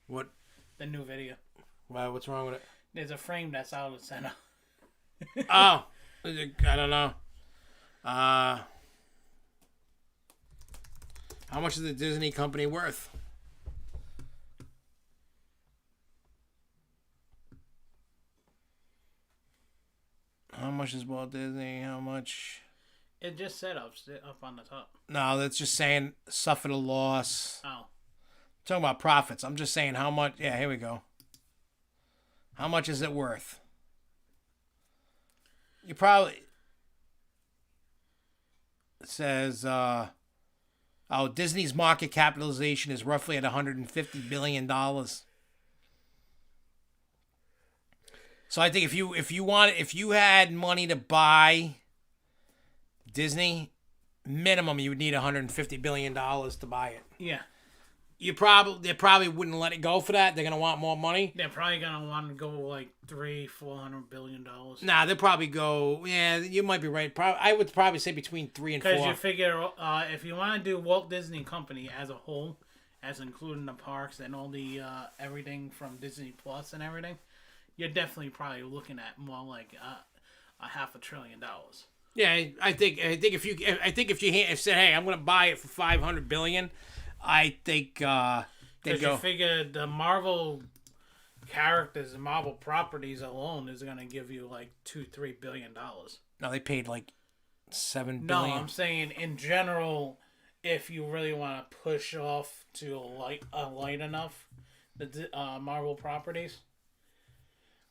What? The new video. Wow, what's wrong with it? There's a frame that's out of center. Oh, I don't know. How much is the Disney company worth? How much is Walt Disney? How much? It just said up on the top. No, that's just saying suffered a loss. Oh. I'm talking about profits. I'm just saying how much. Yeah, here we go. How much is it worth? You probably. It says, Disney's market capitalization is roughly at $150 billion. So I think if you had money to buy Disney, minimum you would need $150 billion to buy it. Yeah. They probably wouldn't let it go for that. They're gonna want more money. They're probably gonna want to go like $400 billion. Nah, they'll probably go. Yeah, you might be right. I would probably say between 3 and 4. Because you figure, if you want to do Walt Disney Company as a whole, as including the parks and all the everything from Disney Plus and everything, you're definitely probably looking at more like a $500 billion. Yeah, I think if you said, hey, I'm gonna buy it for $500 billion, I think they'd go. You figure the Marvel characters and Marvel properties alone is gonna give you like $2-3 billion. No, they paid like $7 billion. No, I'm saying in general, if you really want to push off to light enough, the Marvel properties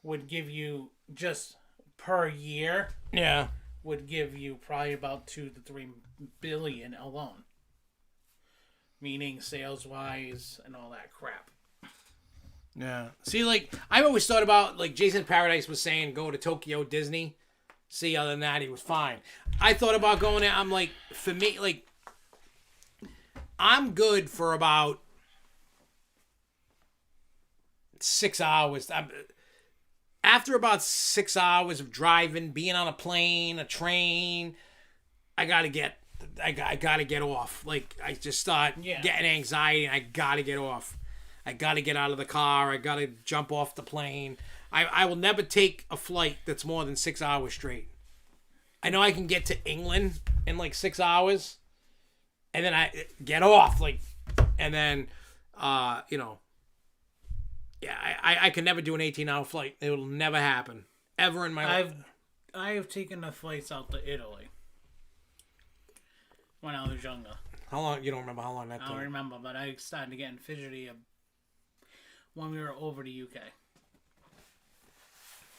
would give you just per year. Yeah. Would give you probably about $2-3 billion alone. Meaning sales wise and all that crap. Yeah. See, like, I've always thought about, like, Jason Paradise was saying, go to Tokyo Disney. See, other than that, he was fine. I thought about going there. I'm like, for me, like, I'm good for about 6 hours. After about 6 hours of driving, being on a plane, a train, I gotta get off. Like, I just start getting anxiety, and I gotta get off. I gotta get out of the car. I gotta jump off the plane. I will never take a flight that's more than 6 hours straight. I know I can get to England in like 6 hours, and then I get off, like, and then, yeah, I can never do an 18-hour flight. It will never happen. Ever in my life. I have taken the flights out to Italy when I was younger. How long? You don't remember how long that took? I don't remember, but I started getting fidgety when we were over the UK.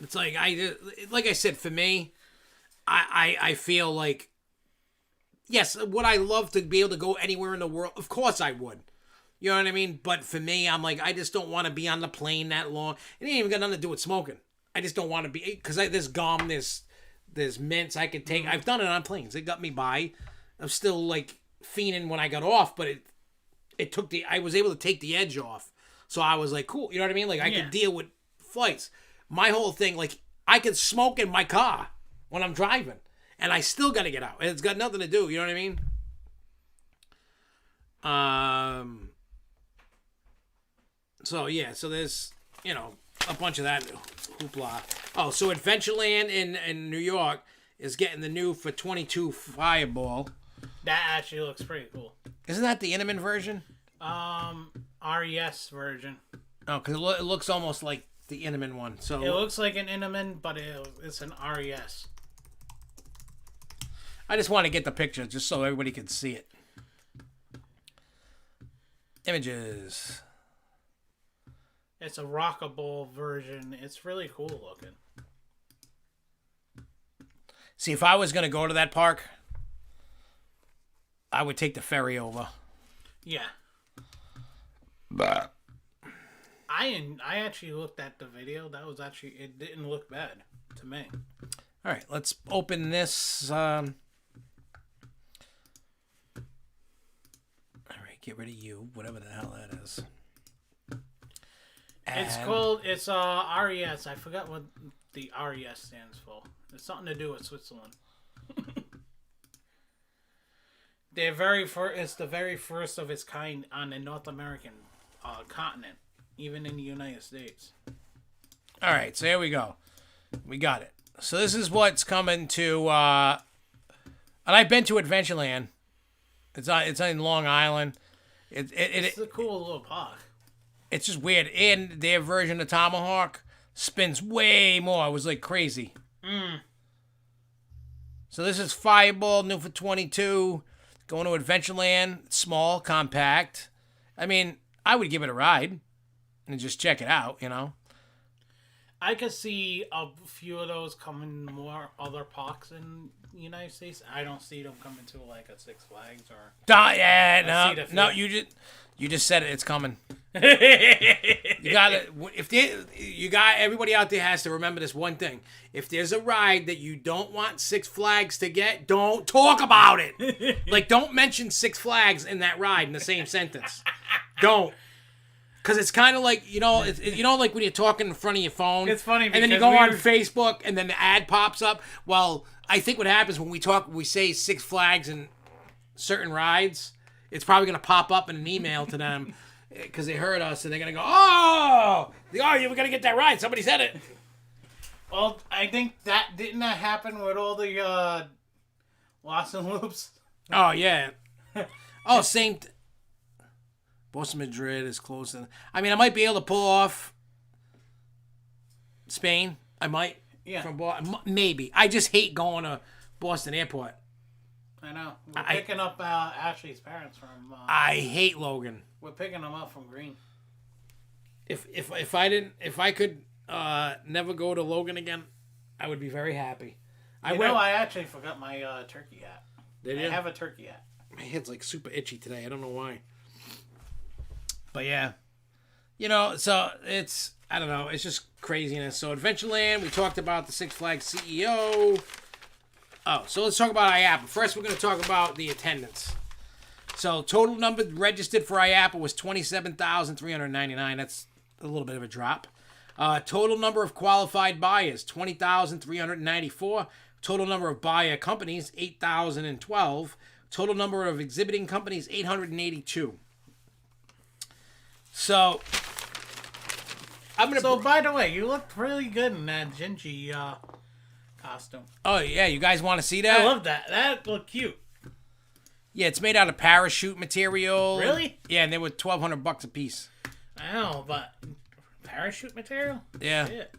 It's like I said, for me, I feel like, yes, would I love to be able to go anywhere in the world? Of course I would. You know what I mean? But for me, I'm like, I just don't want to be on the plane that long. It ain't even got nothing to do with smoking. I just don't want to be, because there's gum, there's mints I could take. I've done it on planes. It got me by. I'm still like fiending when I got off, but I was able to take the edge off. So I was like, cool. You know what I mean? Like, I could deal with flights. My whole thing, like, I could smoke in my car when I'm driving, and I still got to get out. It's got nothing to do. You know what I mean? So, yeah, so there's, a bunch of that hoopla. Oh, so Adventureland in New York is getting the new for 22 Fireball. That actually looks pretty cool. Isn't that the Intamin version? RES version. Oh, because it looks almost like the Intamin one. So it looks like an Intamin, but it's an RES. I just want to get the picture just so everybody can see it. Images. It's a rockable version. It's really cool looking. See, if I was going to go to that park, I would take the ferry over. Yeah. But I actually looked at the video. It didn't look bad to me. All right, let's open this. All right, get rid of you, whatever the hell that is. It's RES. I forgot what the RES stands for. It's something to do with Switzerland. It's the very first of its kind on the North American continent, even in the United States. All right, so here we go. We got it. So this is what's coming to, and I've been to Adventureland. It's in Long Island. It's a cool little park. It's just weird. And their version of Tomahawk spins way more. It was like crazy. So this is Fireball, new for 22. Going to Adventureland. Small, compact. I mean, I would give it a ride and just check it out, you know. I could see a few of those coming more other parks in the United States. I don't see them coming to like a Six Flags or. You just said it. It's coming. You got everybody out there has to remember this one thing. If there's a ride that you don't want Six Flags to get, don't talk about it. Like, don't mention Six Flags in that ride in the same sentence. Don't. Because it's kind of like, like when you're talking in front of your phone. It's funny because and then you go on Facebook and then the ad pops up. Well, I think what happens when we say Six Flags and certain rides, it's probably going to pop up in an email to them because they heard us and they're going to go, you were going to get that ride. Somebody said it. Well, I think didn't that happen with all the Lost and Loops? Oh, yeah. Same. Boston Madrid is close. I mean, I might be able to pull off Spain. I might. Yeah. From maybe. I just hate going to Boston Airport. I know. We're picking up Ashley's parents from. I hate Logan. We're picking them up from Green. If I could never go to Logan again, I would be very happy. I actually forgot my turkey hat. Did you? I have a turkey hat. My head's like super itchy today. I don't know why. But yeah, so I don't know. It's just craziness. So Adventureland, we talked about the Six Flags CEO. Oh, so let's talk about Iappa. First, we're going to talk about the attendance. So total number registered for Iappa was 27,399. That's a little bit of a drop. Total number of qualified buyers, 20,394. Total number of buyer companies, 8,012. Total number of exhibiting companies, 882. So, by the way, you looked really good in that Gingy costume. Oh, yeah, you guys want to see that? I love that. That looked cute. Yeah, it's made out of parachute material. Really? Yeah, and they were $1,200 a piece. I know, but parachute material? Yeah. Shit.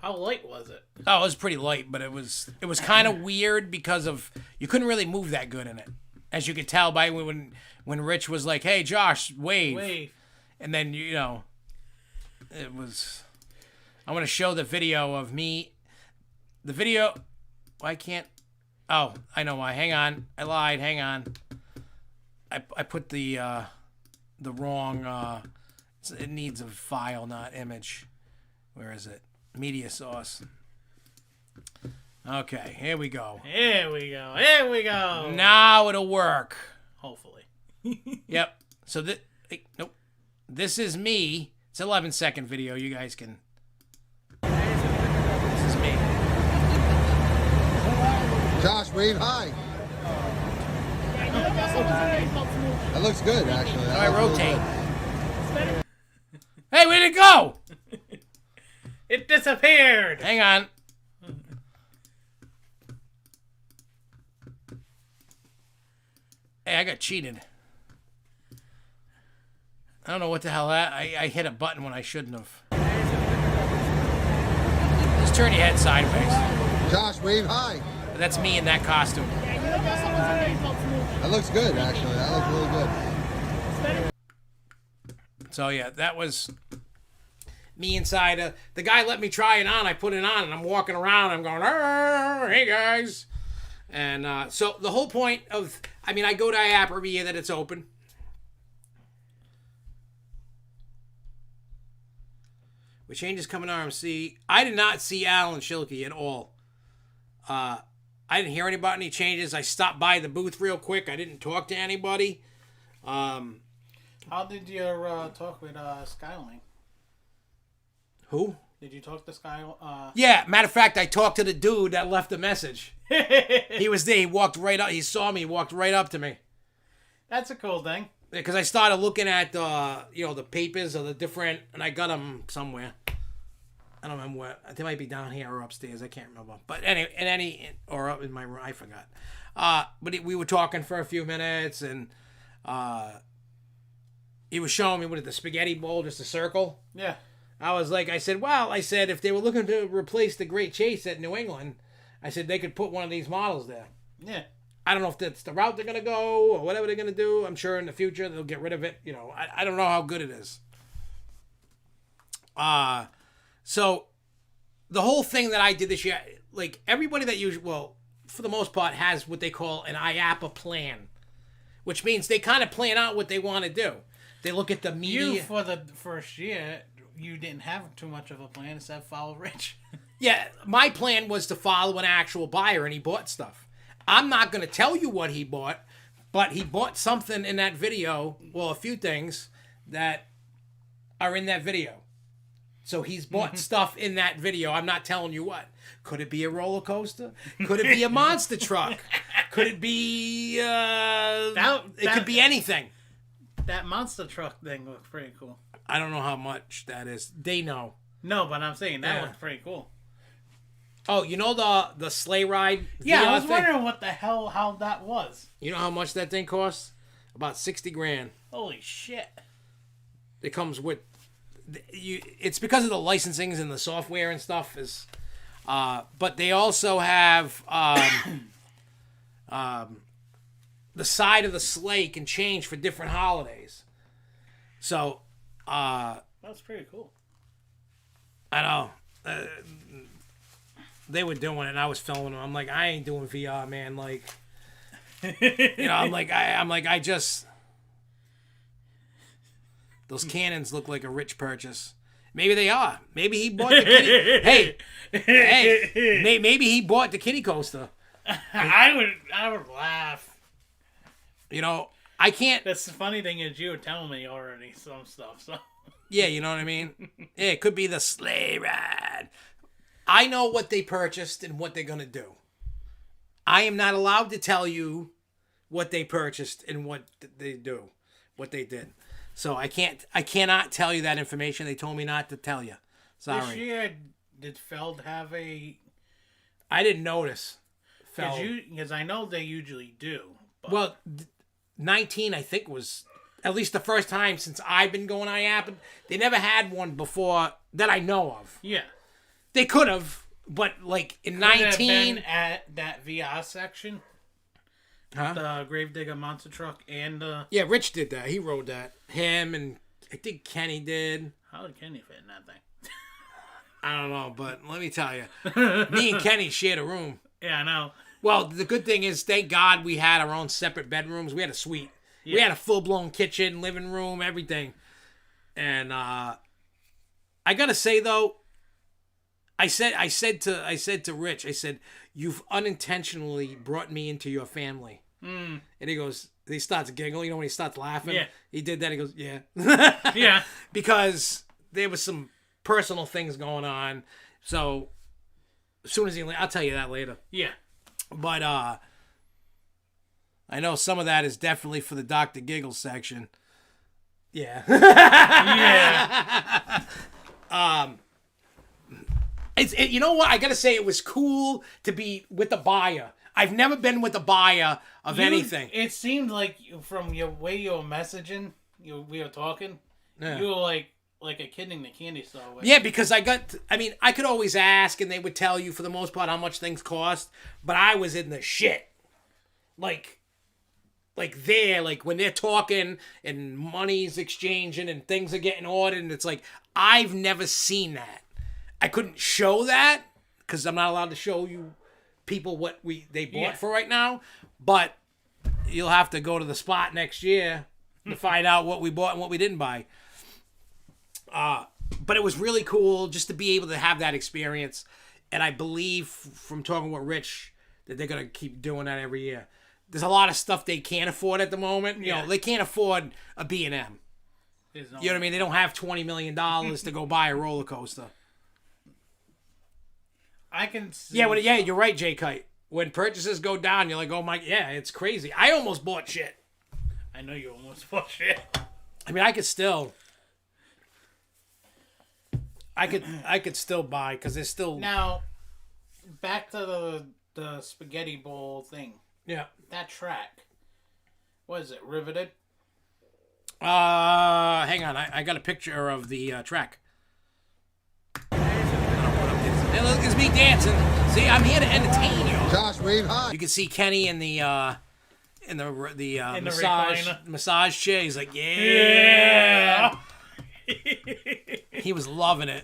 How light was it? Oh, it was pretty light, but it was kind of weird because of you couldn't really move that good in it, as you could tell by when Rich was like, "Hey, Josh, wave," and then it was. I want to show the video of me. The video. I can't. Oh, I know why. Hang on, I lied. Hang on. I put the wrong. It needs a file, not image. Where is it? Media source. Okay, here we go. Here we go. Now it'll work. Hopefully. Yep. So nope. This is me. It's an 11-second video. You guys can. This is me. Josh, wave hi. That looks good, actually. How do I rotate? Hey, where'd it go? It disappeared. Hang on. Hey, I got cheated. I don't know what the hell I hit a button when I shouldn't have. Just turn your head sideways. Josh, wave hi. That's me in that costume. That looks good, actually. That looks really good. So yeah, that was me inside. The guy let me try it on. I put it on, and I'm walking around. I'm going, hey guys. And so the whole point of, I mean, I go to IAAPA every year that it's open. With changes coming to RMC, I did not see Alan Schilke at all. I didn't hear about any changes. I stopped by the booth real quick. I didn't talk to anybody. How did your talk with Skylink? Who? Did you talk to Sky? Yeah, matter of fact, I talked to the dude that left the message. He was there. He walked right up. He saw me. He walked right up to me. That's a cool thing. Because I started looking at the papers of the different, and I got them somewhere. I don't remember where. They might be down here or upstairs. I can't remember. But anyway, or up in my room. I forgot. But we were talking for a few minutes, and he was showing me the spaghetti bowl, just a circle. Yeah. I said, well, if they were looking to replace the Great Chase at New England, I said they could put one of these models there. Yeah. I don't know if that's the route they're going to go or whatever they're going to do. I'm sure in the future they'll get rid of it. I don't know how good it is. So the whole thing that I did this year, like everybody that usually, well, for the most part, has what they call an IAAPA plan, which means they kind of plan out what they want to do. They look at the media. You, for the first year, you didn't have too much of a plan except follow Rich. Yeah, my plan was to follow an actual buyer, and he bought stuff. I'm not going to tell you what he bought, but he bought something in that video, well, a few things that are in that video. So he's bought stuff in that video. I'm not telling you what. Could it be a roller coaster? Could it be a monster truck? Could it be... it could be anything. That monster truck thing looks pretty cool. I don't know how much that is. They know. No, but I'm saying that looks pretty cool. Oh, you know the sleigh ride? Yeah, I was wondering what the hell, how that was. You know how much that thing costs? About $60,000. Holy shit. It comes with... It's because of the licensings and the software and stuff. But they also have... the side of the sleigh can change for different holidays. So... that's pretty cool. I know. They were doing it, and I was filming them. I'm like, I ain't doing VR, man. Like, I just... Those cannons look like a rich purchase. Maybe they are. Maybe he bought the kitty... maybe he bought the kitty coaster. I would laugh. I can't... That's the funny thing is you were telling me already some stuff, so... Yeah, you know what I mean? Yeah, it could be the sleigh ride. I know what they purchased and what they're going to do. I am not allowed to tell you what they purchased and what they do, what they did. So I cannot tell you that information. They told me not to tell you. Sorry. This year, did Feld have a... I didn't notice. Feld. Because I know they usually do. But... Well, 19, I think, was... At least the first time since I've been going IAPA, they never had one before that I know of. Yeah. They could have, but like in 19... Could have been at that VR section. Huh? The Gravedigger monster truck and the... Yeah, Rich did that. He rode that. Him and I think Kenny did. How did Kenny fit in that thing? I don't know, but let me tell you. Me and Kenny shared a room. Yeah, I know. Well, the good thing is, thank God we had our own separate bedrooms. We had a suite. Yeah. We had a full-blown kitchen, living room, everything. And I gotta say though, I said to Rich, I said, you've unintentionally brought me into your family. And he starts giggling. You know when he starts laughing? Yeah. He did that. He goes, yeah. Yeah. Because there was some personal things going on. So as soon as I'll tell you that later. Yeah. But I know some of that is definitely for the Dr. Giggles section. Yeah. Yeah. You know what? I gotta say, it was cool to be with the buyer. I've never been with a buyer of anything. It seemed like from your way you were messaging, we were talking, you were like like a kid in the candy store. Yeah, because I could always ask, and they would tell you for the most part how much things cost, but I was in the shit. Like when they're talking and money's exchanging and things are getting ordered, and it's like, I've never seen that. I couldn't show that because I'm not allowed to show you people what they bought for right now, but you'll have to go to the spot next year to find out what we bought and what we didn't buy. But it was really cool just to be able to have that experience, and I believe from talking with Rich that they're going to keep doing that every year. There's a lot of stuff they can't afford at the moment. You know, they can't afford a B&M. You know what I mean? They don't have $20 million to go buy a roller coaster. I can see. Yeah, you're right, J Kite. When purchases go down, you're like, oh my, yeah, it's crazy. I almost bought shit. I know you almost bought shit. I mean, I could still buy because there's still. Now, back to the spaghetti bowl thing. Yeah. That track. What is it? Riveted? Hang on. I got a picture of the track. Look, it's me dancing. See, I'm here to entertain you. Josh, wave hi. You can see Kenny in the massage chair. He's like, yeah. He was loving it.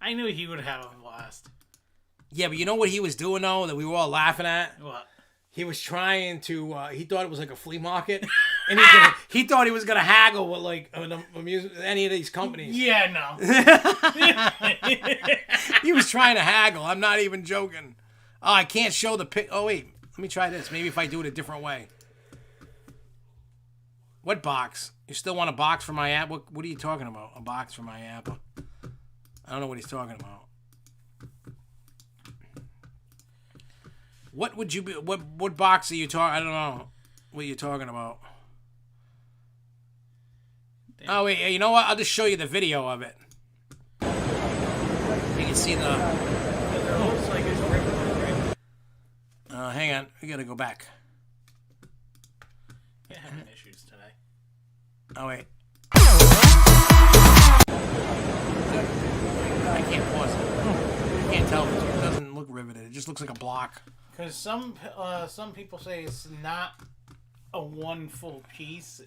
I knew he would have a blast. Yeah, but you know what he was doing though that we were all laughing at? What? He was trying to. He thought it was like a flea market, and he thought he was gonna haggle with like any of these companies. Yeah, no. He was trying to haggle. I'm not even joking. Oh, I can't show the pic. Oh wait, let me try this. Maybe if I do it a different way. What box? You still want a box for my app? What are you talking about? A box for my Iappa? I don't know what he's talking about. What would you be? What box are you talking? I don't know what you're talking about. Damn. Oh wait, you know what? I'll just show you the video of it. You can see the. Hang on, we gotta go back. Yeah, having issues today. Oh wait. I can't pause it. You can't tell. It doesn't look riveted. It just looks like a block. Because some people say it's not a one full piece.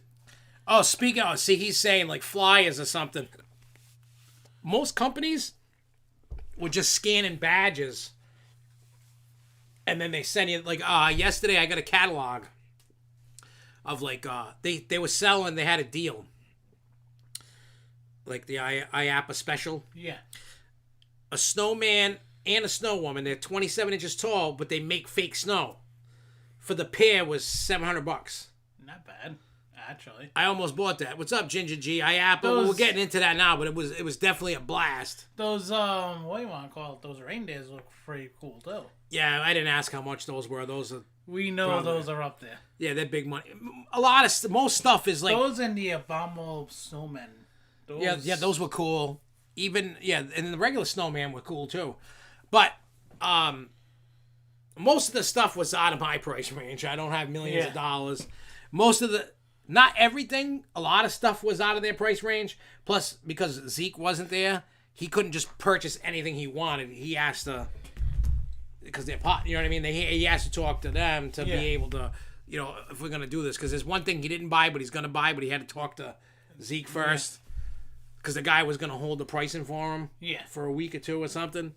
Oh, see, he's saying like flyers or something. Most companies were just scanning badges, and then they send you like, yesterday I got a catalog of like they were selling. They had a deal, like the Iappa special. Yeah, a snowman and a snow woman. They're 27 inches tall, but they make fake snow. For the pair was $700. Not bad, actually. I almost bought that. What's up, Ginger G? Iappa. Well, we're getting into that now, but it was definitely a blast. Those what do you want to call it? Those reindeers look pretty cool too. Yeah, I didn't ask how much those were. We know those are up there. Yeah, they're big money. Most stuff is like those and the abominable snowmen. Yeah, those were cool. Even and the regular snowman were cool too. But most of the stuff was out of my price range. I don't have millions of dollars. Not everything, a lot of stuff was out of their price range. Plus, because Zeke wasn't there, he couldn't just purchase anything he wanted. He asked because they're pot, you know what I mean? He has to talk to them to be able to, if we're going to do this. Because there's one thing he didn't buy, but he's going to buy, but he had to talk to Zeke first. Because the guy was going to hold the pricing for him for a week or two or something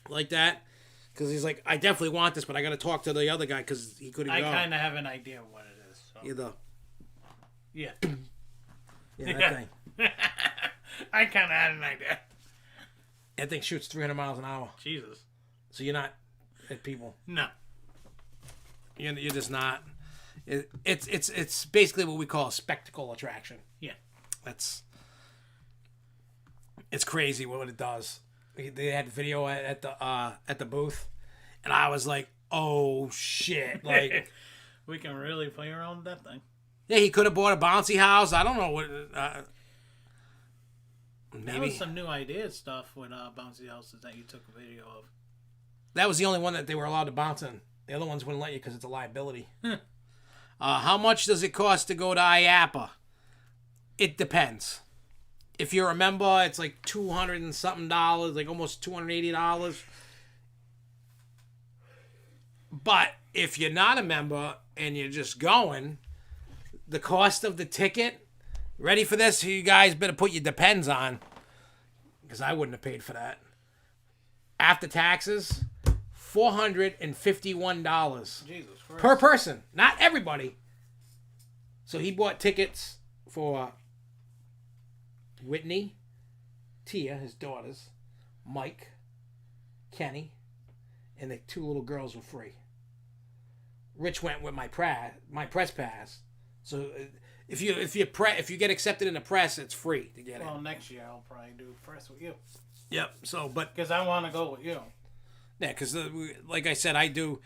like that. Because he's like, I definitely want this, but I got to talk to the other guy because he couldn't go. I kind of have an idea of what it is. So. Yeah, that thing. I kind of had an idea. That thing shoots 300 miles an hour. Jesus. So you're not at people. No. You're just not. It's basically what we call a spectacle attraction. Yeah. It's crazy what it does. They had video at the booth, and I was like, "Oh shit!" Like, we can really play around with that thing. Yeah, he could have bought a bouncy house. I don't know what. Maybe that was some new idea stuff with bouncy houses that you took a video of. That was the only one that they were allowed to bounce in. The other ones wouldn't let you because it's a liability. How much does it cost to go to Iappa? It depends. If you're a member, it's like $200 and something, like almost $280. But if you're not a member and you're just going, the cost of the ticket, ready for this? You guys better put your depends on, because I wouldn't have paid for that. After taxes, $451 Jesus Christ. per person. Not everybody. So he bought tickets for Whitney, Tia, his daughters, Mike, Kenny, and the 2 little girls were free. Rich went with my press pass. So if you get accepted in the press, it's free to get it. Well, next year I'll probably do press with you. Yep. So, but because I want to go with you. Yeah, because like I said, I do.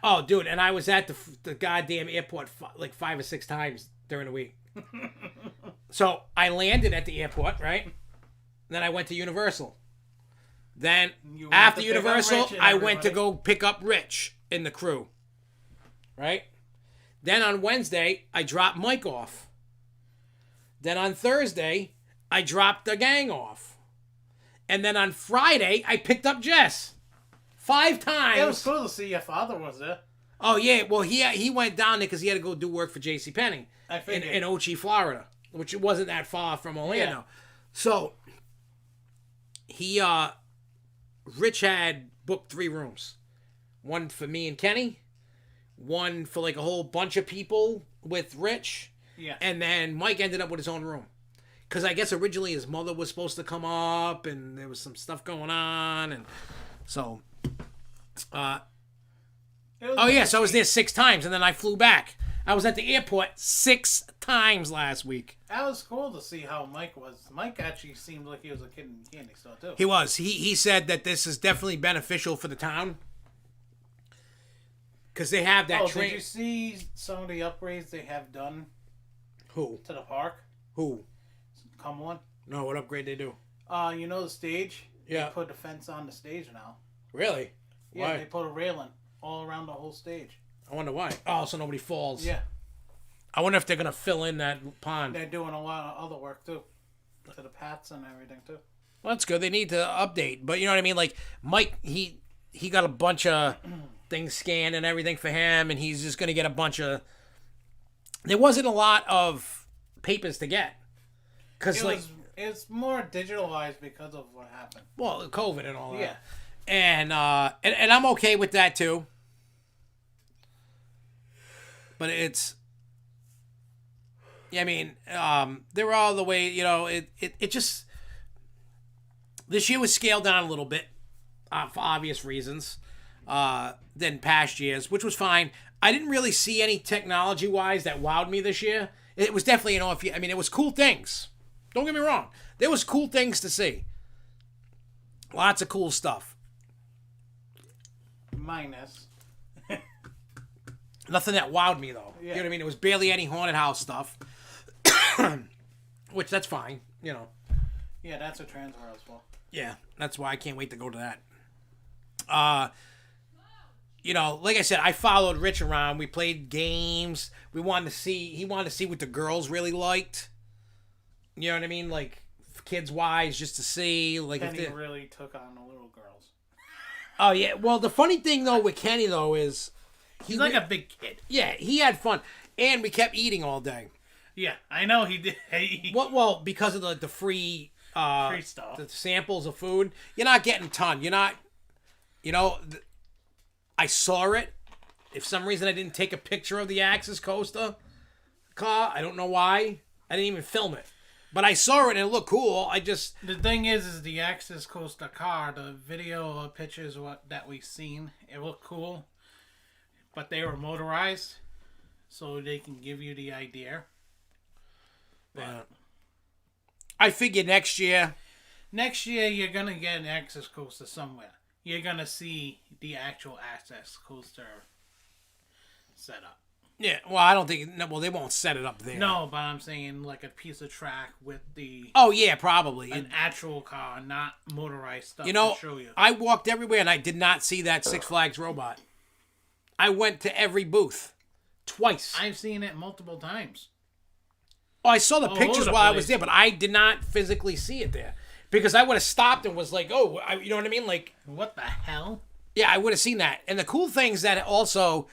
Oh, dude, and I was at the goddamn airport like 5 or 6 times during the week. So I landed at the airport, right? Then I went to Universal. Then after Universal, I went to go pick up Rich and the crew. Right? Then on Wednesday, I dropped Mike off. Then on Thursday, I dropped the gang off. And then on Friday, I picked up Jess. 5 times. It was cool to see your father was there. Oh, yeah. Well, he went down there because he had to go do work for JCPenney in Ochi, Florida, which wasn't that far from Orlando. Yeah. So, Rich had booked 3 rooms. One for me and Kenny. One for like a whole bunch of people with Rich. Yeah. And then Mike ended up with his own room. Because I guess originally his mother was supposed to come up and there was some stuff going on. And so, so I was there 6 times and then I flew back. I was at the airport 6 times last week. That was cool to see how Mike was. Mike actually seemed like he was a kid in candy store too. He was. He said that this is definitely beneficial for the town. Because they have that train. Did you see some of the upgrades they have done? Who? To the park? Who? Come on. No, what upgrade they do? You know the stage? Yeah. They put a fence on the stage now. Really? Yeah, Why? they put a railing all around the whole stage. I wonder why. Oh, so nobody falls. Yeah. I wonder if they're going to fill in that pond. They're doing a lot of other work too. To the paths and everything too. Well, that's good. They need to update. But you know what I mean? Like, Mike, he got a bunch of things scanned and everything for him, and he's just going to get a bunch of... There wasn't a lot of papers to get. Because, like... It's more digitalized because of what happened. Well, COVID and all that. Yeah. And I'm okay with that, too. But it's... Yeah, I mean, they're all the way, you know, it just... This year was scaled down a little bit for obvious reasons than past years, which was fine. I didn't really see any technology-wise that wowed me this year. It was definitely, you know, I mean, it was cool things. Don't get me wrong. There was cool things to see. Lots of cool stuff. Minus. Nothing that wowed me, though. Yeah. You know what I mean? It was barely any haunted house stuff. Which, that's fine, you know. Yeah, that's what Transworld as well. Yeah, that's why I can't wait to go to that. You know, like I said, I followed Rich around. We played games. He wanted to see what the girls really liked. You know what I mean? Like, kids-wise, just to see. Like, Kenny really took on the little girls. Oh, yeah. Well, the funny thing, though, with Kenny, though, is... He's like a big kid. Yeah, he had fun. And we kept eating all day. Yeah, I know he did. Well, because of the free... free stuff. The samples of food. You're not getting a ton. You're not... You know... I saw it. If some reason I didn't take a picture of the Axis Coaster car, I don't know why. I didn't even film it. But I saw it and it looked cool. The thing is the Axis Coaster car, the video pictures that we've seen, it looked cool. But they were motorized, so they can give you the idea. But I figure next year you're going to get an Axis Coaster somewhere. You're going to see the actual Axis Coaster set up. Yeah, well, I don't think... Well, they won't set it up there. No, but I'm saying like a piece of track with the... Oh, yeah, probably. An actual car, not motorized stuff to show you. I walked everywhere and I did not see that Six Flags robot. I went to every booth. Twice. I've seen it multiple times. Oh, I saw the pictures the while I place. was there, but I did not physically see it there. Because I would have stopped and was like, oh, you know what I mean? Like, What the hell? yeah, I would have seen that. And the cool things that also,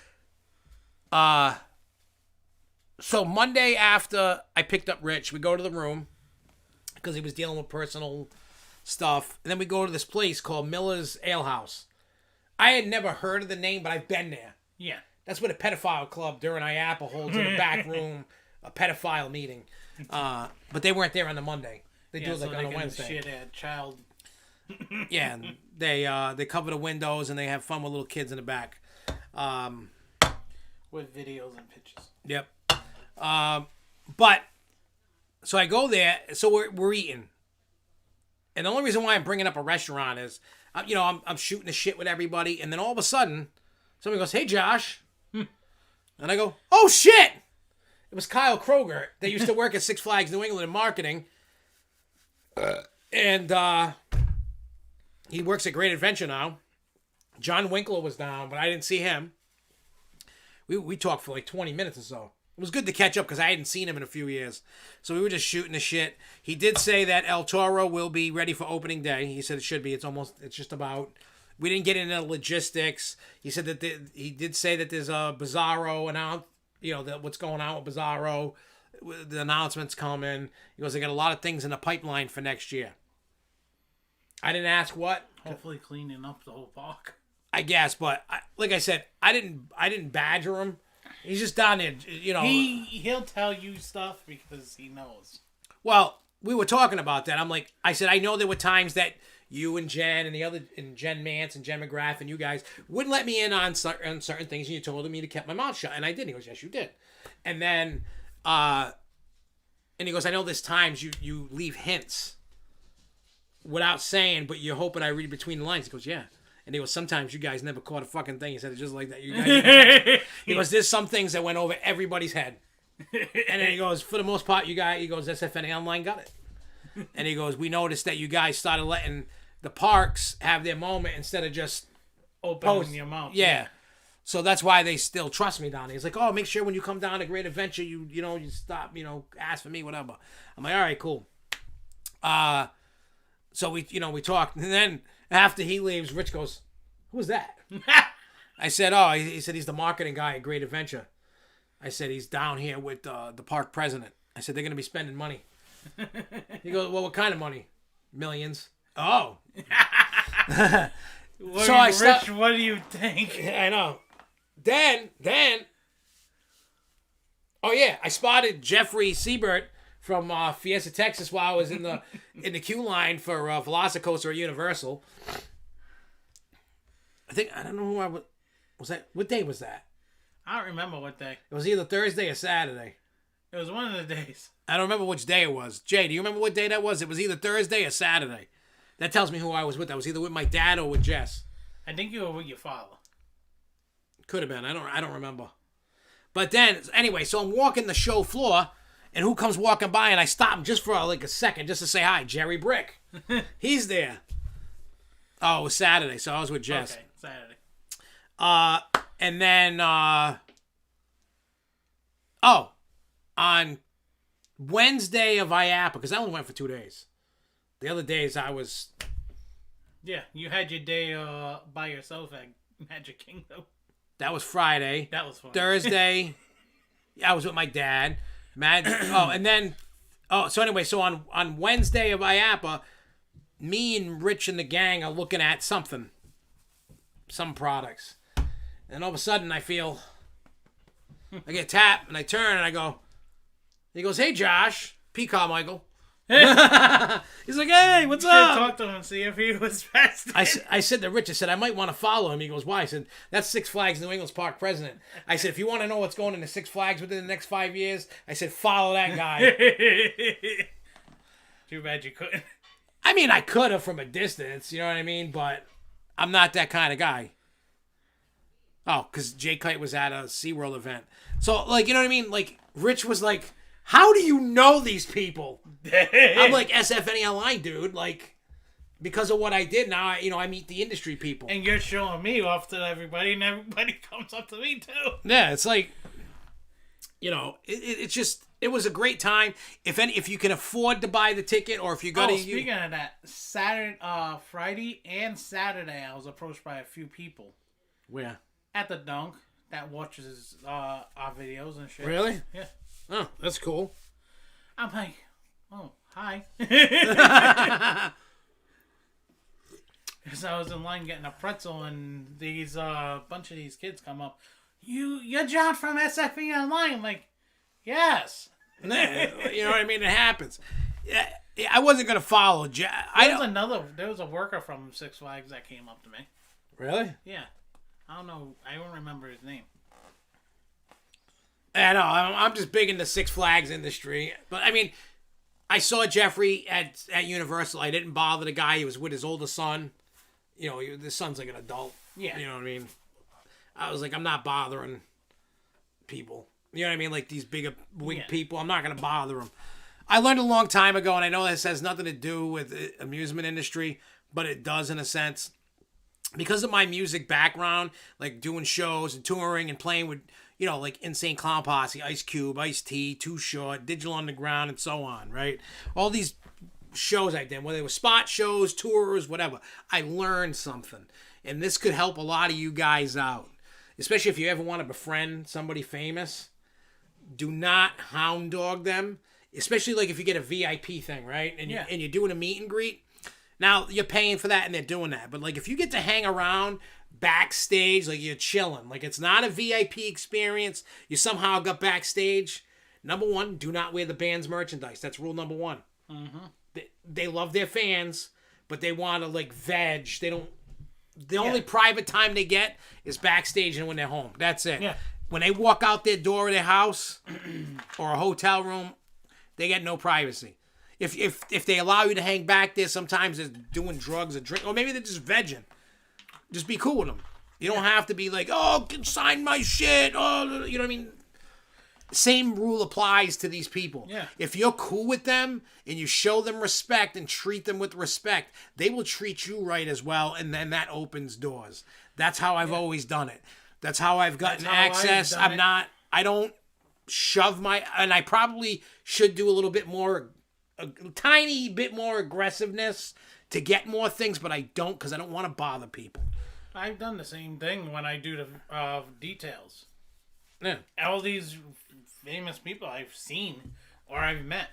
so Monday after I picked up Rich, we go to the room because he was dealing with personal stuff. And then we go to this place called Miller's Ale House. I had never heard of the name, but I've been there. Yeah. That's what a pedophile club during Iapa holds in the back room, a pedophile meeting. But they weren't there on the Monday. They do it like on a Wednesday. Shit at child. Yeah, and they cover the windows and they have fun with little kids in the back. With videos and pictures. Yep. But so I go there. So we're eating, and the only reason why I'm bringing up a restaurant is, I'm shooting the shit with everybody, and then all of a sudden, somebody goes, "Hey, Josh," and I go, "Oh shit!" It was Kyle Kroger. They used to work at Six Flags New England in marketing, and he works at Great Adventure now. John Winkler was down, but I didn't see him. We talked for like 20 minutes or so. It was good to catch up because I hadn't seen him in a few years. So we were just shooting the shit. He did say that El Toro will be ready for opening day. He said it should be. It's just about. We didn't get into logistics. He said that he did say that there's a Bizarro announced. What's going on with Bizarro. The announcements coming. He goes, they got a lot of things in the pipeline for next year. I didn't ask what. Hopefully cleaning up the whole park. I guess, but like I said, I didn't badger him. He's just down there, He'll tell you stuff because he knows. Well, we were talking about that. I said, I know there were times that you and Jen and Jen Mance and Jen McGrath and you guys wouldn't let me in on certain things, and you told me to keep my mouth shut, and I did. He goes, yes, you did. And then, and he goes, I know there's times you leave hints without saying, but you're hoping I read between the lines. He goes, yeah. And he goes, sometimes you guys never caught a fucking thing. He said, it's just like that. You guys. He goes, there's some things that went over everybody's head. And then he goes, for the most part, he goes, SFNEOnline got it. And he goes, we noticed that you guys started letting the parks have their moment instead of just opening your mouth. Yeah. So that's why they still trust me down there. He's like, oh, make sure when you come down to Great Adventure, you stop, ask for me, whatever. I'm like, all right, cool. So we talked, and then after he leaves, Rich goes, who was that? I said, oh, he said he's the marketing guy at Great Adventure. I said, he's down here with the park president. I said, they're going to be spending money. He goes, well, what kind of money? Millions. Oh. Rich, what do you think? I know. Then, oh yeah, I spotted Jeffrey Siebert from Fiesta, Texas, while I was in the queue line for Velocicoaster at Universal. I don't know who was that. What day was that? I don't remember what day. It was either Thursday or Saturday. It was one of the days. I don't remember which day it was. Jay, do you remember what day that was? It was either Thursday or Saturday. That tells me who I was with. I was either with my dad or with Jess. I think you were with your father. Could have been. I don't remember. But then, anyway, so I'm walking the show floor, and who comes walking by, and I stop him just for like a second, just to say hi. Jerry Brick. He's there. Oh, it was Saturday, so I was with Jess. Okay, Saturday. And then, on Wednesday of Iappa, because I only went for 2 days. The other days I was... Yeah, you had your day by yourself at Magic Kingdom. That was Friday. That was fun. Thursday, I was with my dad. So anyway, so on Wednesday of Iappa, me and Rich and the gang are looking at some products. And all of a sudden I get a tap and I turn and I go, he goes, hey Josh, P. Carmichael. He's like, hey, what's up? Talk to him and see if he was fast. I said to Rich, I said, I might want to follow him. He goes, why? I said, that's Six Flags New England's park president. I said, if you want to know what's going into Six Flags within the next 5 years, I said, follow that guy. Too bad you couldn't. I mean, I could have from a distance, you know what I mean? But I'm not that kind of guy. Oh, because Jay Kite was at a SeaWorld event. So, like, you know what I mean? Like, Rich was like, how do you know these people? I'm like, SFNEOnline, dude. Like, because of what I did, now I meet the industry people. And you're showing me off to everybody, and everybody comes up to me, too. Yeah, it's like, it's just, it was a great time. If you can afford to buy the ticket, or if you got to... Speaking of that, Friday and Saturday, I was approached by a few people. Where? At the Dunk that watches our videos and shit. Really? Yeah. Oh, that's cool. I'm like, oh, hi. So I was in line getting a pretzel, and these bunch of these kids come up. You're John from SFNEOnline. I'm like, yes. You know what I mean? It happens. Yeah, I wasn't gonna follow. There was a worker from Six Flags that came up to me. Really? Yeah. I don't know. I don't remember his name. I know. I'm just big in the Six Flags industry, but I mean, I saw Jeffrey at Universal. I didn't bother the guy. He was with his older son. The son's like an adult. Yeah. You know what I mean? I was like, I'm not bothering people. You know what I mean? Like these big wig people. I'm not going to bother them. I learned a long time ago, and I know this has nothing to do with the amusement industry, but it does in a sense. Because of my music background, like doing shows and touring and playing with, like Insane Clown Posse, Ice Cube, Ice-T, Too Short, Digital Underground, and so on, right? All these shows I did, whether they were spot shows, tours, whatever, I learned something. And this could help a lot of you guys out. Especially if you ever want to befriend somebody famous. Do not hound dog them. Especially like if you get a VIP thing, right? And you're doing a meet and greet. Now, you're paying for that and they're doing that. But like if you get to hang around backstage, like you're chilling. Like it's not a VIP experience. You somehow got backstage. Number one, do not wear the band's merchandise. That's rule number one. Mm-hmm. They love their fans, but they want to like veg. They don't. The only private time they get is backstage and when they're home. That's it. Yeah. When they walk out their door of their house or a hotel room, they get no privacy. If they allow you to hang back there, sometimes they're doing drugs or drink, or maybe they're just vegging. Just be cool with them. You don't have to be like, oh, sign my shit. Oh, you know what I mean? Same rule applies to these people. Yeah. If you're cool with them and you show them respect and treat them with respect, they will treat you right as well, and then that opens doors. That's how I've always done it. That's how I've gotten access. I don't shove and I probably should do a little bit more, a tiny bit more aggressiveness to get more things, but I don't because I don't want to bother people. I've done the same thing when I do the details. Yeah. All these famous people I've seen or I've met,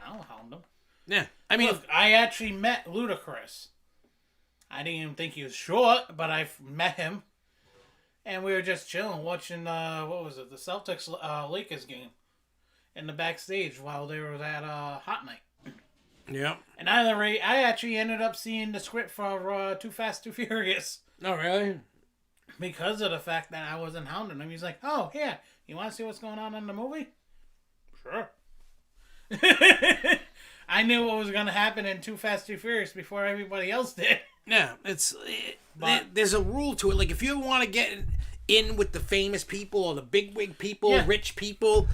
I don't hound them. Yeah. I mean, look, I actually met Ludacris. I didn't even think he was short, but I've met him. And we were just chilling, watching, the Celtics Lakers game in the backstage while they were at Hot Night. Yeah. And I actually ended up seeing the script for Too Fast, Too Furious. Oh, really? Because of the fact that I wasn't hounding him. He's like, oh, here, you want to see what's going on in the movie? Sure. I knew what was going to happen in Too Fast, Too Furious before everybody else did. Yeah, there's a rule to it. Like, if you want to get in with the famous people or the bigwig people, rich people,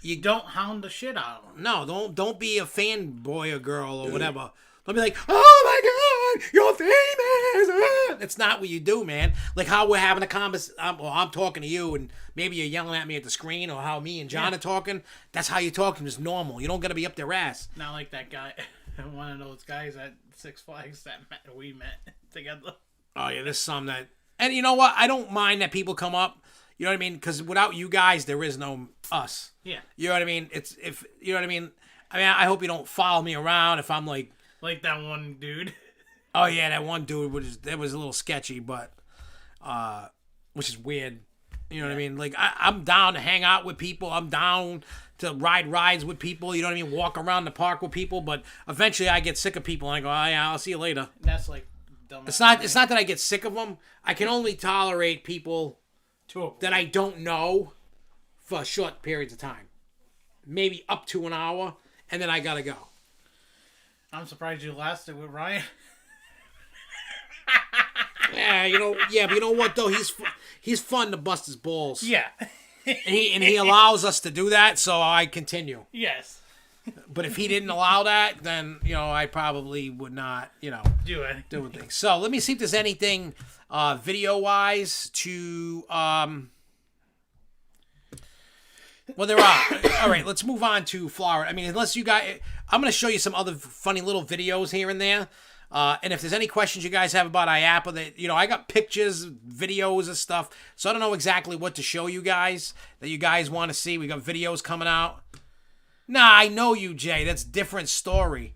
you don't hound the shit out of them. No, don't be a fanboy or girl or whatever. Don't be like, oh my God, you're famous. That's not what you do, man. Like how we're having a conversation. I'm talking to you, and maybe you're yelling at me at the screen, or how me and John are talking. That's how you're talking. It's normal. You don't got to be up their ass. Not like that guy, one of those guys at Six Flags that we met together. Oh yeah, there's some that, and you know what? I don't mind that people come up. You know what I mean? Because without you guys, there is no us. Yeah. You know what I mean? You know what I mean. I hope you don't follow me around if I'm like that one dude. Oh yeah, that one dude was a little sketchy, but which is weird. You know what I mean? Like I'm down to hang out with people. I'm down to ride rides with people. You know what I mean? Walk around the park with people. But eventually, I get sick of people, and I go, "Oh yeah, I'll see you later." That's like dumb. It's not that I get sick of them. I can only tolerate people that I don't know for short periods of time, maybe up to an hour, and then I gotta go. I'm surprised you lasted with Ryan. But you know what though? He's fun to bust his balls. Yeah. and he allows us to do that, so I continue. Yes. But if he didn't allow that, then I probably would not do anything. So let me see if there's anything video wise to Well, there are. All right, let's move on to Florida. I mean, unless you guys, I'm going to show you some other funny little videos here and there. And if there's any questions you guys have about IAAPA, that I got pictures, videos and stuff. So I don't know exactly what to show you guys that you guys want to see. We got videos coming out. Nah, I know you, Jay. That's a different story.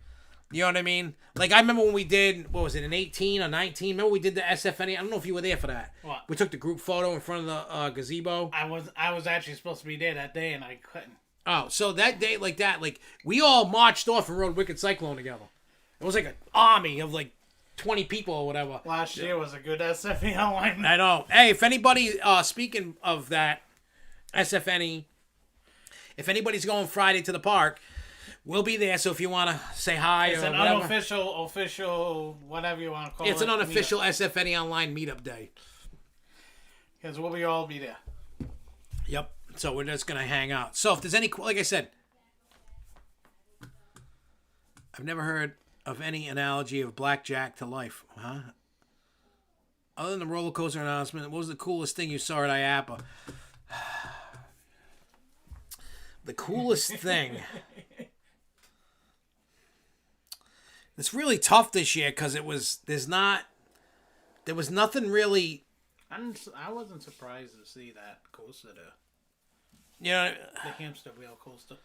You know what I mean? Like, I remember when we did, what was it, in 18 or 19? Remember we did the SFNE? I don't know if you were there for that. What? We took the group photo in front of the gazebo. I was actually supposed to be there that day, and I couldn't. Oh, so that day like that, like, we all marched off and rode Wicked Cyclone together. It was like an army of, like, 20 people or whatever. Last year was a good SFNEOnline. I know. Hey, if anybody, speaking of that, SFNE, if anybody's going Friday to the park, we'll be there, so if you want to say hi It's or an whatever. unofficial, official, whatever you want to call it. It's an unofficial SFNEOnline meetup day. Because we'll all be there. Yep. So we're just going to hang out. So if there's any, like I said, I've never heard of any analogy of blackjack to life. Huh? Other than the roller coaster announcement, what was the coolest thing you saw at IAAPA? The coolest thing. It's really tough this year because there was nothing really. I wasn't surprised to see that coaster there. You know, the hamster wheel coaster.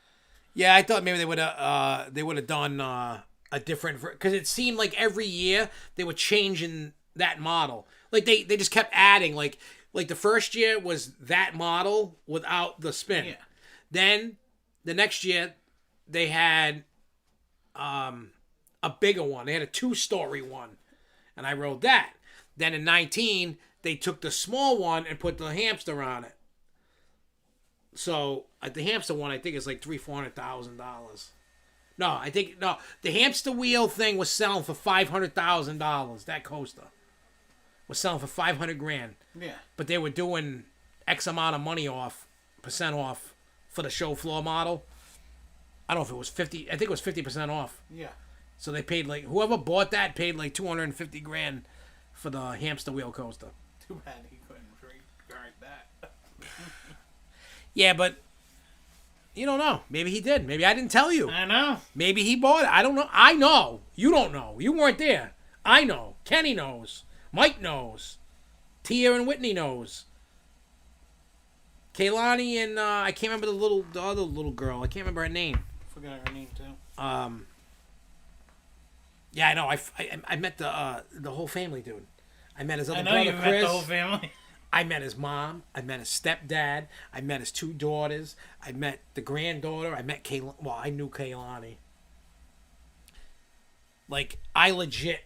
Yeah, I thought maybe they would have done a different, because it seemed like every year they were changing that model. Like they just kept adding like the first year was that model without the spin. Yeah. Then the next year they had a bigger one. They had a 2-story one, and I rode that. Then in 19 they took the small one and put the hamster on it. So the hamster one I think is like $300,000-$400,000. No, the hamster wheel thing was selling for $500,000. That coaster was selling for $500,000. Yeah. But they were doing X amount of money percent off for the show floor model. I don't know if it was 50. I think it was 50% off. Yeah. So they paid like, whoever bought that paid like $250,000 for the hamster wheel coaster. Too bad he couldn't ride that. Yeah, but you don't know. Maybe he did. Maybe I didn't tell you. I know. Maybe he bought it. I don't know. I know. You don't know. You weren't there. I know. Kenny knows. Mike knows. Tia and Whitney knows. Kaylani and I can't remember the other little girl. I can't remember her name. Forgot her name too. Yeah, I know. I met the whole family, dude. I met his other brother, you Chris. met the whole family. I met his mom. I met his stepdad. I met his 2 daughters. I met the granddaughter. I met Kaylani. Well, I knew Kaylani. Like, I legit,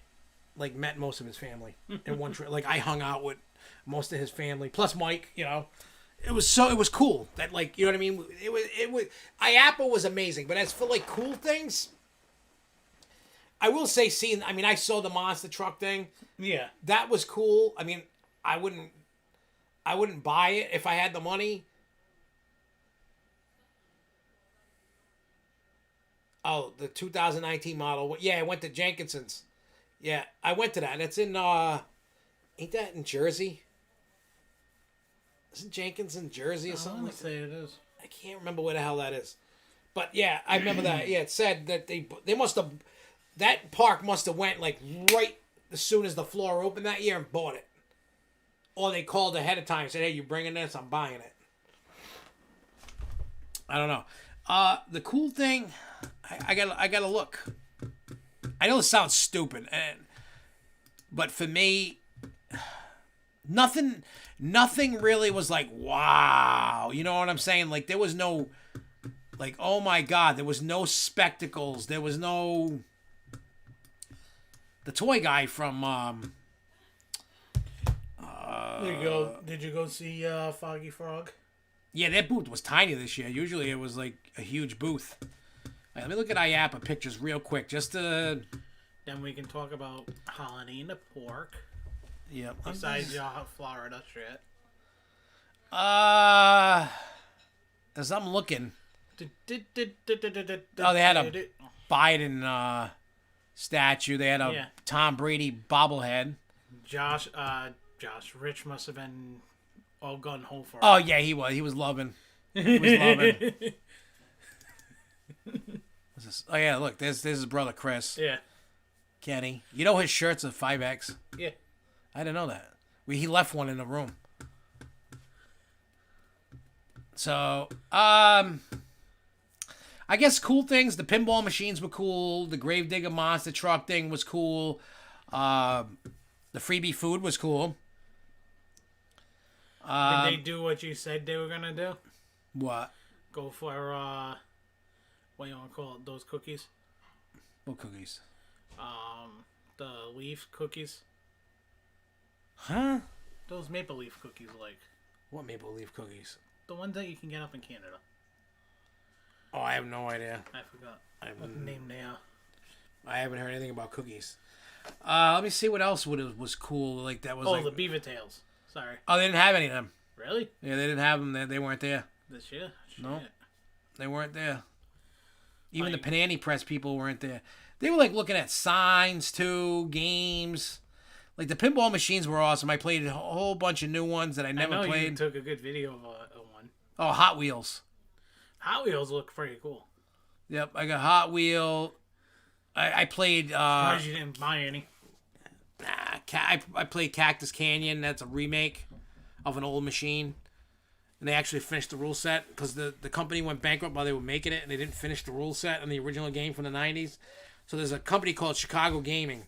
like, met most of his family in one trip. Like, I hung out with most of his family, plus Mike, you know. It was cool. That, like, you know what I mean? It was, Iappa was amazing. But as for, like, cool things, I will say I saw the monster truck thing. Yeah. That was cool. I mean, I wouldn't buy it if I had the money. Oh, the 2019 model. Yeah, I went to Jenkinson's. Yeah, I went to that. It's in, ain't that in Jersey? Isn't Jenkins in Jersey or something? I want to say it is. I can't remember where the hell that is. But yeah, I remember that. Yeah, it said that they must have, that park must have went like right as soon as the floor opened that year and bought it. Or they called ahead of time and said, hey, you bringing this? I'm buying it. I don't know. The cool thing, I gotta look. I know this sounds stupid, but for me, nothing really was like, wow. You know what I'm saying? Like, there was no, like, oh my God, there was no spectacles. There was no, the toy guy from, Did you go see Foggy Frog? Yeah, that booth was tiny this year. Usually it was like a huge booth. Right, let me look at Iappa pictures real quick, just to. Then we can talk about Holiday in the Park. Yeah. Besides your Florida shit. As I'm looking. Oh, they had a Biden statue. They had a Tom Brady bobblehead. Josh Rich must have been all gun ho for it. Oh yeah, he was. He was loving. He was loving. Oh yeah, look, there's his brother Chris. Yeah. Kenny. You know his shirt's a 5X. Yeah. I didn't know that. He left one in the room. So, I guess cool things. The pinball machines were cool. The Gravedigger monster truck thing was cool. The freebie food was cool. Did they do what you said they were gonna do? What? Go for what do you want to call it? Those cookies? What cookies? The leaf cookies. Huh? Those maple leaf cookies, like What maple leaf cookies? the ones that you can get up in Canada. Oh, I have no idea. I forgot what the name they are. I haven't heard anything about cookies. Let me see what else was cool. Like that was. Oh, like, the beaver tails. Sorry. Oh, they didn't have any of them. Really? Yeah, they didn't have them. They weren't there. This year? Shit. No, they weren't there. Even Like- the Panini Press people weren't there. They were like looking at signs too, games. Like the pinball machines were awesome. I played a whole bunch of new ones that I never I know played. you took a good video of one. Oh, Hot Wheels. Hot Wheels look pretty cool. Yep, I got Hot Wheel. I played. Surprised you didn't buy any. I played Cactus Canyon. That's a remake of an old machine. And they actually finished the rule set because the company went bankrupt while they were making it, and they didn't finish the rule set on the original game from the 90s. So there's a company called Chicago Gaming.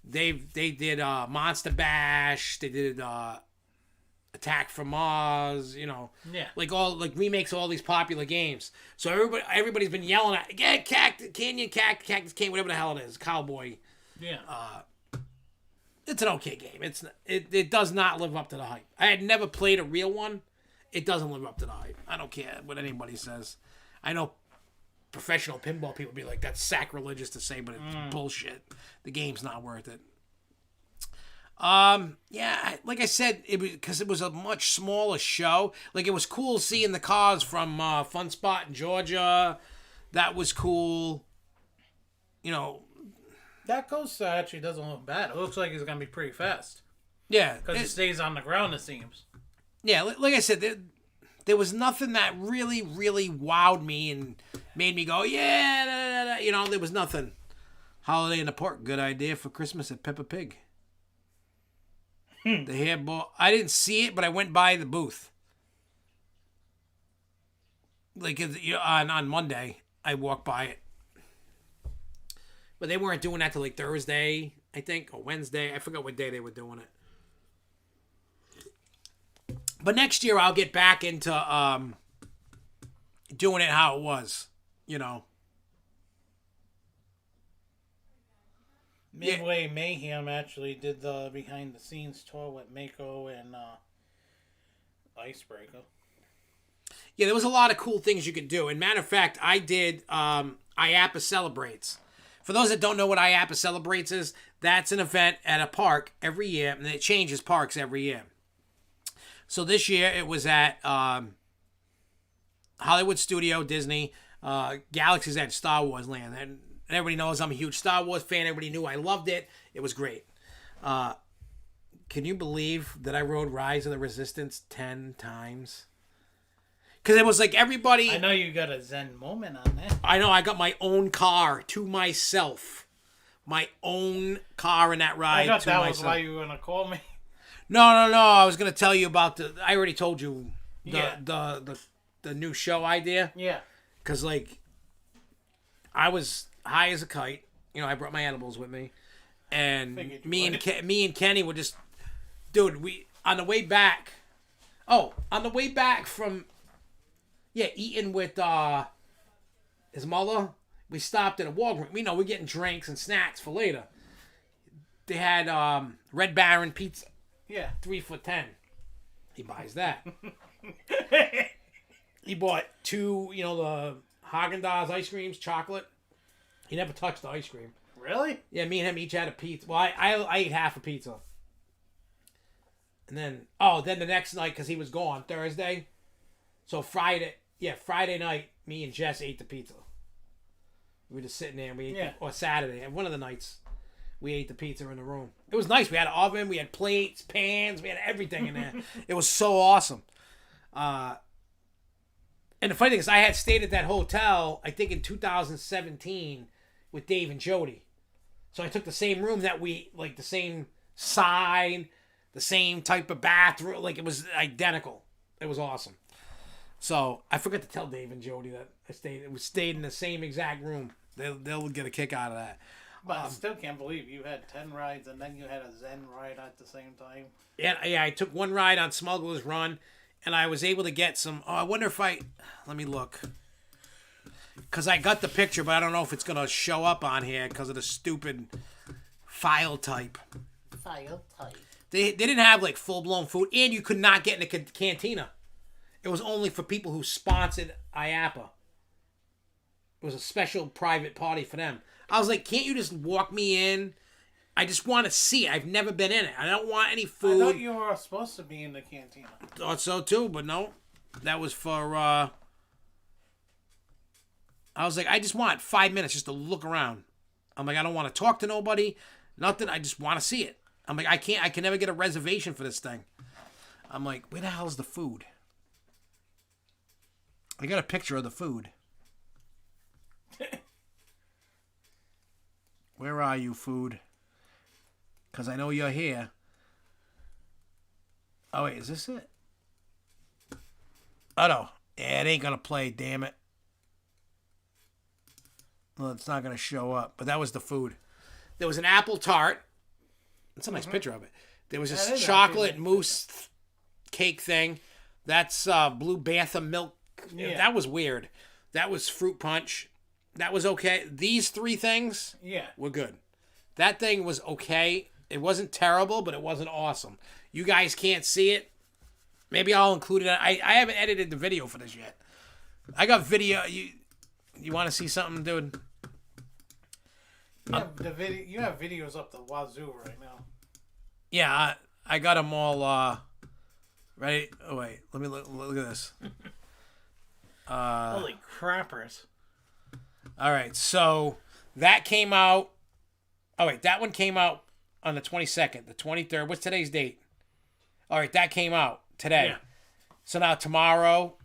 They did Monster Bash. They did Attack from Mars. You know, Yeah. like remakes of all these popular games. So everybody's been yelling at Cactus Canyon, whatever the hell it is, Cowboy. Yeah. It's an okay game. It does not live up to the hype. I had never played a real one. It doesn't live up to the hype. I don't care what anybody says. I know professional pinball people be like, that's sacrilegious to say, but it's bullshit. The game's not worth it. Yeah, like I said, because it was a much smaller show. Like, it was cool seeing the cars from Fun Spot in Georgia. That was cool. You know. That coaster actually doesn't look bad. It looks like it's going to be pretty fast. Yeah. Because it stays on the ground, it seems. Yeah, like I said, there was nothing that really, really wowed me and made me go, yeah, da, da, da. You know, there was nothing. Holiday in the Park, good idea for Christmas at Peppa Pig. The hairball, I didn't see it, but I went by the booth. Like on Monday, I walked by it. But they weren't doing that till like Thursday, I think, or Wednesday. I forgot what day they were doing it. But next year I'll get back into doing it how it was, you know. Midway Mayhem actually did the behind the scenes tour with Mako and Icebreaker. Yeah, there was a lot of cool things you could do. And matter of fact, I did Iappa Celebrates. For those that don't know what Iappa Celebrates is, that's an event at a park every year, and it changes parks every year. So this year it was at Hollywood Studio, Disney, Galaxy's Edge, Star Wars Land. And everybody knows I'm a huge Star Wars fan. Everybody knew I loved it. It was great. Can you believe that I rode Rise of the Resistance 10 times? Because it was like everybody... I know you got a Zen moment on that. I know. I got my own car to myself. My own car in that ride I thought to that myself. was why you were going to call me. No. I was going to tell you about I already told you Yeah. the new show idea. Yeah. Because, like, I was high as a kite. You know, I brought my edibles with me. And me and Kenny were just... Dude, on the way back from... Yeah, eating with his mother, we stopped at a Walgreens. We know we're getting drinks and snacks for later. They had Red Baron pizza. Yeah. 3 for $10. He buys that. He bought 2, the Haagen-Dazs ice creams, chocolate. He never touched the ice cream. Really? Yeah, me and him each had a pizza. Well, I ate half a pizza. And then the next night, because he was gone, Thursday. So Friday night, me and Jess ate the pizza. We were just sitting there, and we ate or Saturday, and one of the nights, we ate the pizza in the room. It was nice. We had an oven, we had plates, pans, we had everything in there. It was so awesome. And the funny thing is, I had stayed at that hotel, I think in 2017, with Dave and Jody. So I took the same room that the same side, the same type of bathroom. Like, it was identical. It was awesome. So I forgot to tell Dave and Jody that I stayed in the same exact room. They'll get a kick out of that. But I still can't believe you had 10 rides and then you had a Zen ride at the same time. Yeah, I took one ride on Smuggler's Run, and I was able to get some. Oh, I wonder if let me look. Because I got the picture, but I don't know if it's going to show up on here because of the stupid file type. File type. They didn't have like full-blown food, and you could not get in a cantina. It was only for people who sponsored IAAPA. It was a special private party for them. I was like, can't you just walk me in? I just want to see it. I've never been in it. I don't want any food. I thought you were supposed to be in the cantina. Thought so too, but no. That was for, I was like, I just want 5 minutes just to look around. I'm like, I don't want to talk to nobody. Nothing. I just want to see it. I'm like, I can never get a reservation for this thing. I'm like, where the hell's the food? I got a picture of the food. Where are you, food? Because I know you're here. Oh, wait, is this it? Oh, no. Yeah, it ain't going to play, damn it. Well, it's not going to show up. But that was the food. There was an apple tart. That's a nice picture of it. There was this chocolate mousse cake thing. That's Blue Bantha milk. Yeah. That was weird. That was fruit punch. That was okay. These three things were good. That thing was okay. It wasn't terrible, but it wasn't awesome. You guys can't see it. Maybe I'll include it. I haven't edited the video for this yet. I got video. You want to see something, dude? You have videos up the wazoo right now. Yeah, I got them all ready. Oh, wait. Let me look at this. Holy crappers. All right, so that came out. Oh, wait, that one came out on the 22nd, the 23rd. What's today's date? All right, that came out today. Yeah. So now tomorrow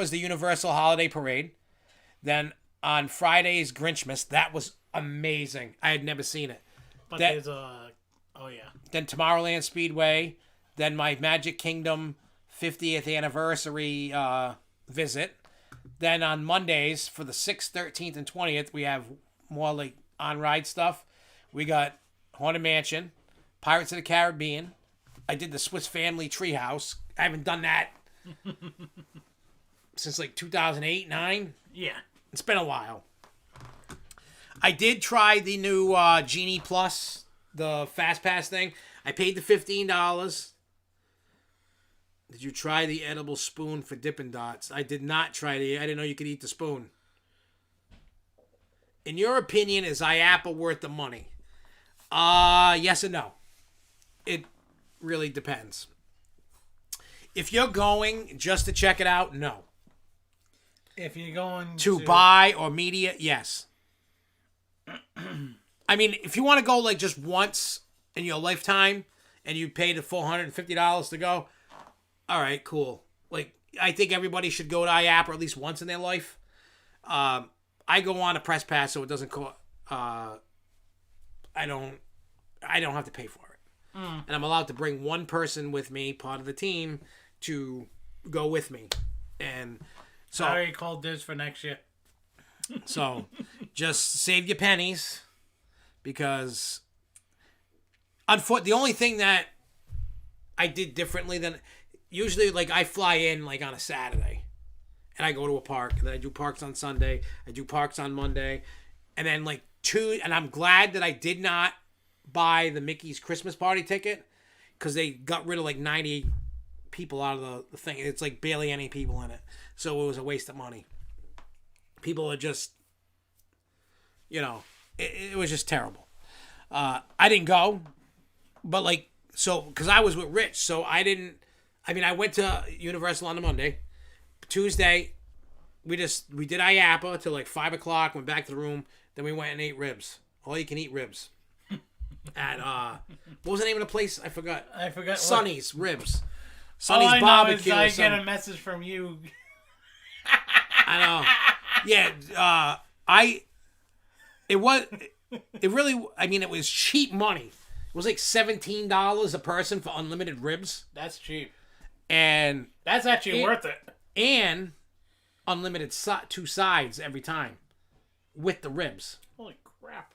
is the Universal Holiday Parade. Then on Friday's Grinchmas. That was amazing. I had never seen it. But there's a... Oh, yeah. Then Tomorrowland Speedway. Then my Magic Kingdom 50th anniversary visit. Then on Mondays, for the 6th, 13th, and 20th, we have more like on-ride stuff. We got Haunted Mansion, Pirates of the Caribbean. I did the Swiss Family Treehouse. I haven't done that since like 2008, 9. Yeah. It's been a while. I did try the new Genie Plus, the Fast Pass thing. I paid the $15. Did you try the edible spoon for Dippin' Dots? I did not try I didn't know you could eat the spoon. In your opinion, is Iappa worth the money? Yes and no. It really depends. If you're going just to check it out, no. If you're going to buy or media, yes. I mean, if you want to go like just once in your lifetime and you pay the $450 to go, all right, cool. Like, I think everybody should go to Iappa at least once in their life. I go on a press pass, so it doesn't cost. I don't have to pay for it, and I'm allowed to bring one person with me, part of the team, to go with me. And so I already called this for next year. So just save your pennies, because the only thing that I did differently than usually, like, I fly in like on a Saturday and I go to a park, and then I do parks on Sunday, I do parks on Monday, and then like and I'm glad that I did not buy the Mickey's Christmas party ticket, because they got rid of like 90 people out of the thing. It's like barely any people in it, so it was a waste of money. People are just, it was just terrible. I didn't go, but like, so, because I was with Rich, so I went to Universal on the Monday. Tuesday, we did Iappa till like 5 o'clock, went back to the room, then we went and ate ribs. All you can eat ribs. At, what was the name of the place? I forgot. Sonny's Ribs. Sonny's All I Barbecue. know is I get a message from you. I know. Yeah, it was cheap money. It was like $17 a person for unlimited ribs. That's cheap. And that's actually worth it. And unlimited 2 sides every time with the ribs. Holy crap.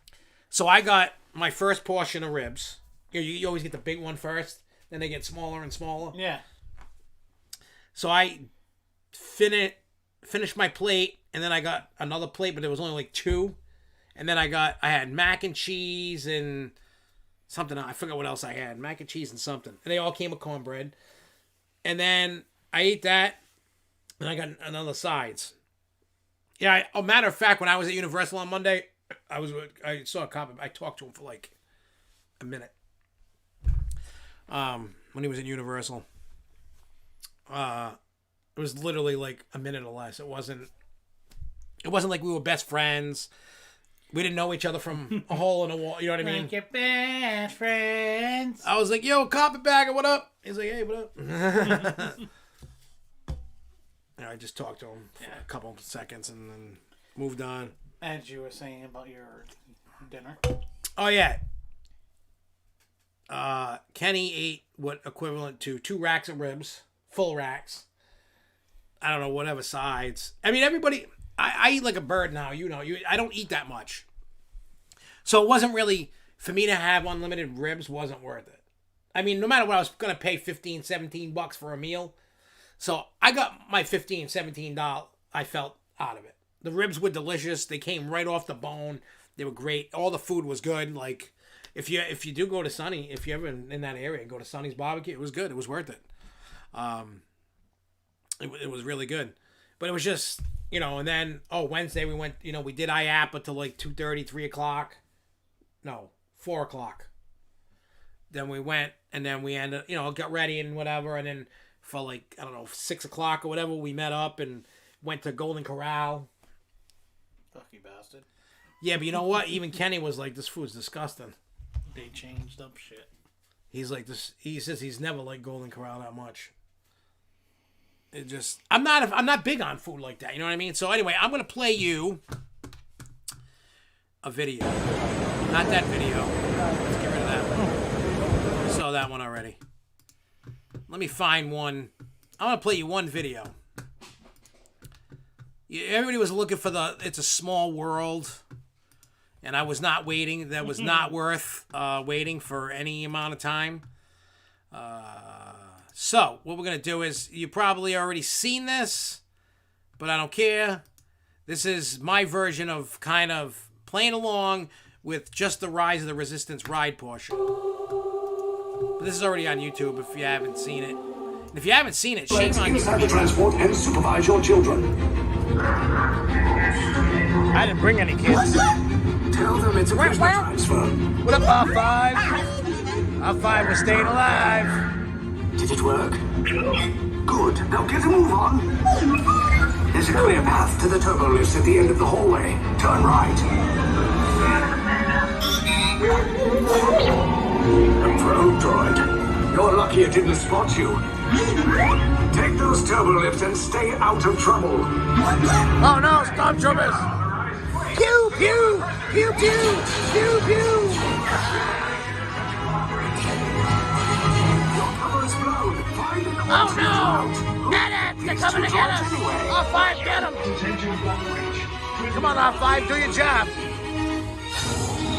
So I got my first portion of ribs. You always get the big one first, then they get smaller and smaller. Yeah. So I finished my plate, and then I got another plate, but there was only like 2. And then I had mac and cheese and something. I forgot what else I had. Mac and cheese and something. And they all came with cornbread. And then I ate that, and I got another sides. Yeah, a matter of fact, when I was at Universal on Monday, I saw a cop. I talked to him for like a minute. When he was at Universal. It was literally like a minute or less. It wasn't like we were best friends. We didn't know each other from a hole in a wall. You know what I mean? Like your best friends. I was like, yo, carpetbagger, what up? He's like, hey, what up? And I just talked to him for a couple of seconds and then moved on. As you were saying about your dinner. Oh, yeah. Kenny ate what equivalent to 2 racks of ribs. Full racks. I don't know, whatever sides. I mean, everybody... I eat like a bird now, I don't eat that much. So it wasn't really, for me to have unlimited ribs wasn't worth it. I mean, no matter what, I was going to pay $15, $17 for a meal. So I got my $15, $17, I felt, out of it. The ribs were delicious. They came right off the bone. They were great. All the food was good. Like, if you do go to Sunny, if you're ever in that area, go to Sunny's Barbecue, it was good. It was worth it. It was really good. But it was just... and then, Wednesday we went, we did Iappa till like 2:30, 3 o'clock. No, 4 o'clock. Then we went, and then we ended, got ready and whatever, and then for like, 6 o'clock or whatever, we met up and went to Golden Corral. Fuck you bastard. Yeah, but you know what? Even Kenny was like, this food's disgusting. They changed up shit. He's like this. He says he's never liked Golden Corral that much. It just, I'm not big on food like that. You know what I mean? So anyway, I'm gonna play you a video. Not that video. Let's get rid of that one. You saw that one already. Let me find one. I'm gonna play you one video. Everybody was looking for It's a Small World, and I was not waiting. That was not worth waiting for any amount of time. So, what we're going to do is, you probably already seen this, but I don't care. This is my version of kind of playing along with just the Rise of the Resistance ride portion. But this is already on YouTube if you haven't seen it. And if you haven't seen it, shame on you. Inside the transport and supervise your children. I didn't bring any kids. Tell them it's a prisoner transfer. What up, R5? R5 was staying alive. Did it work? Good. Now get a move on. There's a clear path to the turbo lifts at the end of the hallway. Turn right. A probe droid. You're lucky it didn't spot you. Take those turbo lifts and stay out of trouble. Oh no, stormtroopers! Pew pew! Pew pew! Pew pew! Oh no! Medics! They're coming to get us! R5, get them! Come on, R5, do your job!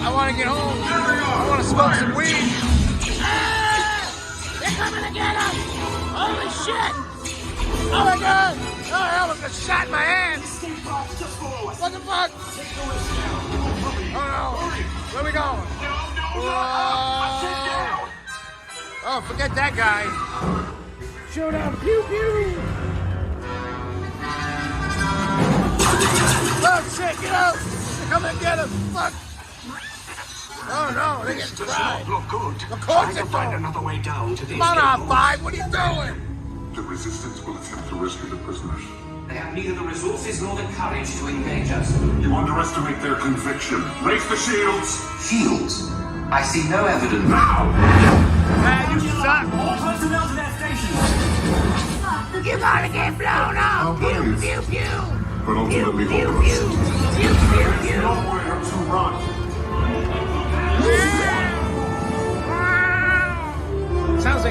I want to get home. I want to smoke some weed. Ah! They're coming to get us! Holy shit! Oh my god! Oh, I almost got shot in my hand! What the fuck? Oh no! Where are we going? Oh, forget that guy. Showdown, pew pew! Oh shit, get out! Come and get him! Fuck! Oh no, they're getting fried. Look good. Of course Try to find another way down to the Come on, escape R5, what are you doing? The resistance will attempt to rescue the prisoners. They have neither the resources nor the courage to engage us. You underestimate their conviction. Raise the shields! Shields? I see no evidence. Now! Man, you suck! All personnel to their stations! You gotta get blown up! Oh, Pew, please. pew, pew! but ultimately hopeless. There's nowhere to run. Sounds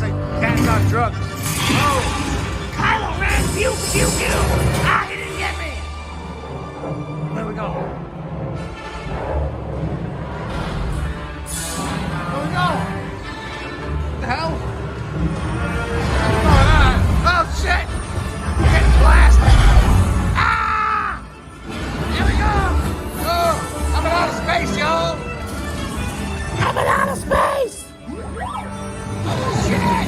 like cats on drugs. Oh! Kylo Ren! Pew, pew, pew! Ah, he didn't get me! Where we go? Where we go? What the hell? What's going on? Oh, shit! We're getting blasted! Ah! Here we go! Oh, coming out of space, y'all! Coming out of space! Oh, shit!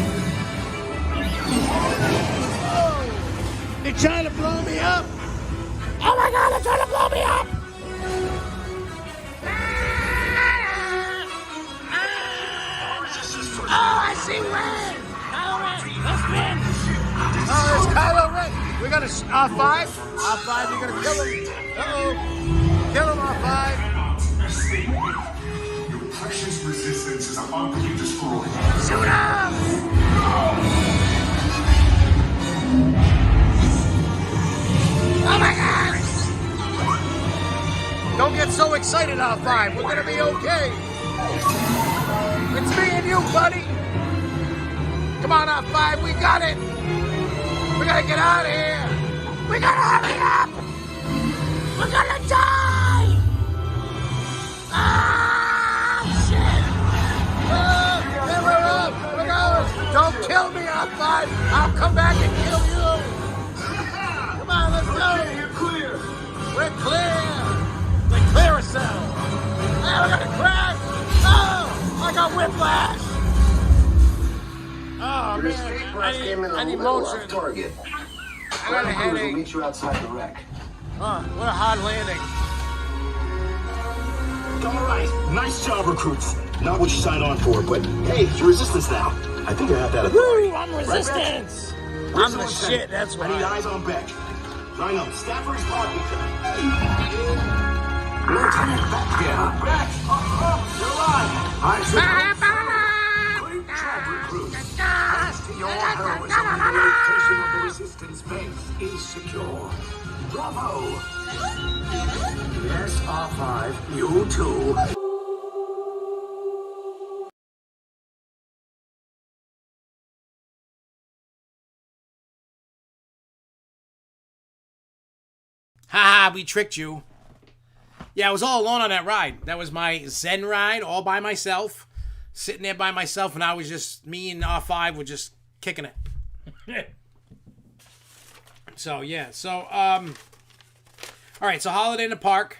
Oh, they're trying to blow me up! Oh my god, they're trying to blow me up! Oh, I see Ren! Kylo Ren! Let's win! Oh, it's Kylo Ren! We're gonna, R5? R5, you're gonna kill him! Uh-oh! Kill him, R5! Your precious resistance is about to be destroyed. Shoot him! Oh my god! Don't get so excited, R5. We're gonna be okay. It's me and you, buddy. Come on, R5. We got it. We gotta get out of here. We gotta hurry up. We're gonna die. Ah, shit. Hey, we're up. We're going. Don't kill me, R5. I'll come back and kill you. Come on, let's go. You're clear. We're clear. The carousel. Hey, we're gonna crash. Oh, I got whiplash. Oh, man. I need motion. Target. I got a We'll headache. meet you outside the wreck. Oh, what a hard landing. All right, nice job, recruits. Not what you signed on for, but hey, you're resistance now. I think I have that authority. Woo, I'm resistance. Where's I'm the lieutenant? shit, that's I need why. eyes on Beck. Rhino, Stafford's parking. Lieutenant back here. Beck! You're alive! I should great job, recruits. Thanks to your heroism, the location of the resistance base is secure. Bravo! Yes, R5, you too. Ha, we tricked you. Yeah, I was all alone on that ride. That was my Zen ride, all by myself. Sitting there by myself, and I was just, me and R5 were just kicking it. So, yeah. So, all right, so Holiday in the Park.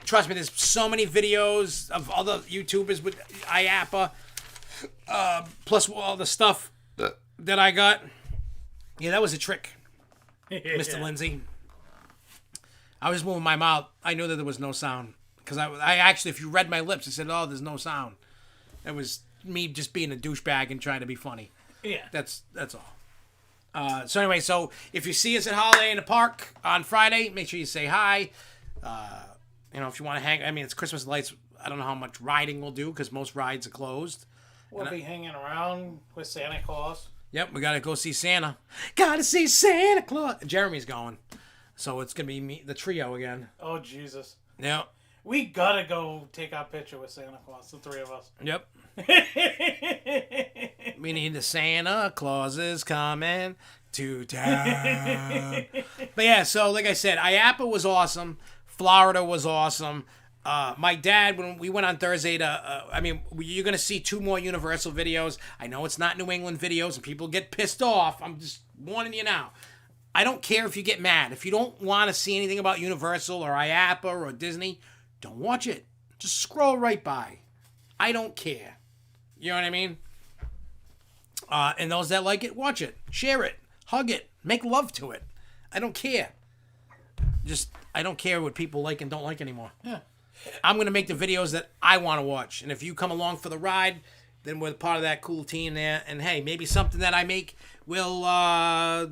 Trust me, there's so many videos of other YouTubers with Iappa. Plus all the stuff that I got. Yeah, that was a trick, Mr. Lindsay. I was moving my mouth. I knew that there was no sound. Because I actually, if you read my lips, I said, oh, there's no sound. It was me just being a douchebag and trying to be funny. Yeah. That's all. So anyway, so if you see us at Holiday in the Park on Friday, make sure you say hi. You know, if you want to hang, I mean, it's Christmas lights. I don't know how much riding we'll do because most rides are closed. We'll be hanging around with Santa Claus. Yep, we got to go see Santa. Gotta see Santa Claus. Jeremy's going. So it's going to be me, the trio again. Oh, Jesus. Yep. We gotta go take our picture with Santa Claus, the three of us. Yep. We need the Santa Claus is coming to town. But yeah, so like I said, Iappa was awesome. Florida was awesome. My dad, when we went on Thursday to, you're going to see 2 more Universal videos. I know it's not New England videos and people get pissed off. I'm just warning you now. I don't care if you get mad. If you don't want to see anything about Universal or Iappa or Disney, don't watch it. Just scroll right by. I don't care. You know what I mean? And those that like it, watch it. Share it. Hug it. Make love to it. I don't care. I don't care what people like and don't like anymore. Yeah. I'm going to make the videos that I want to watch. And if you come along for the ride, then we're part of that cool team there. And hey, maybe something that I make will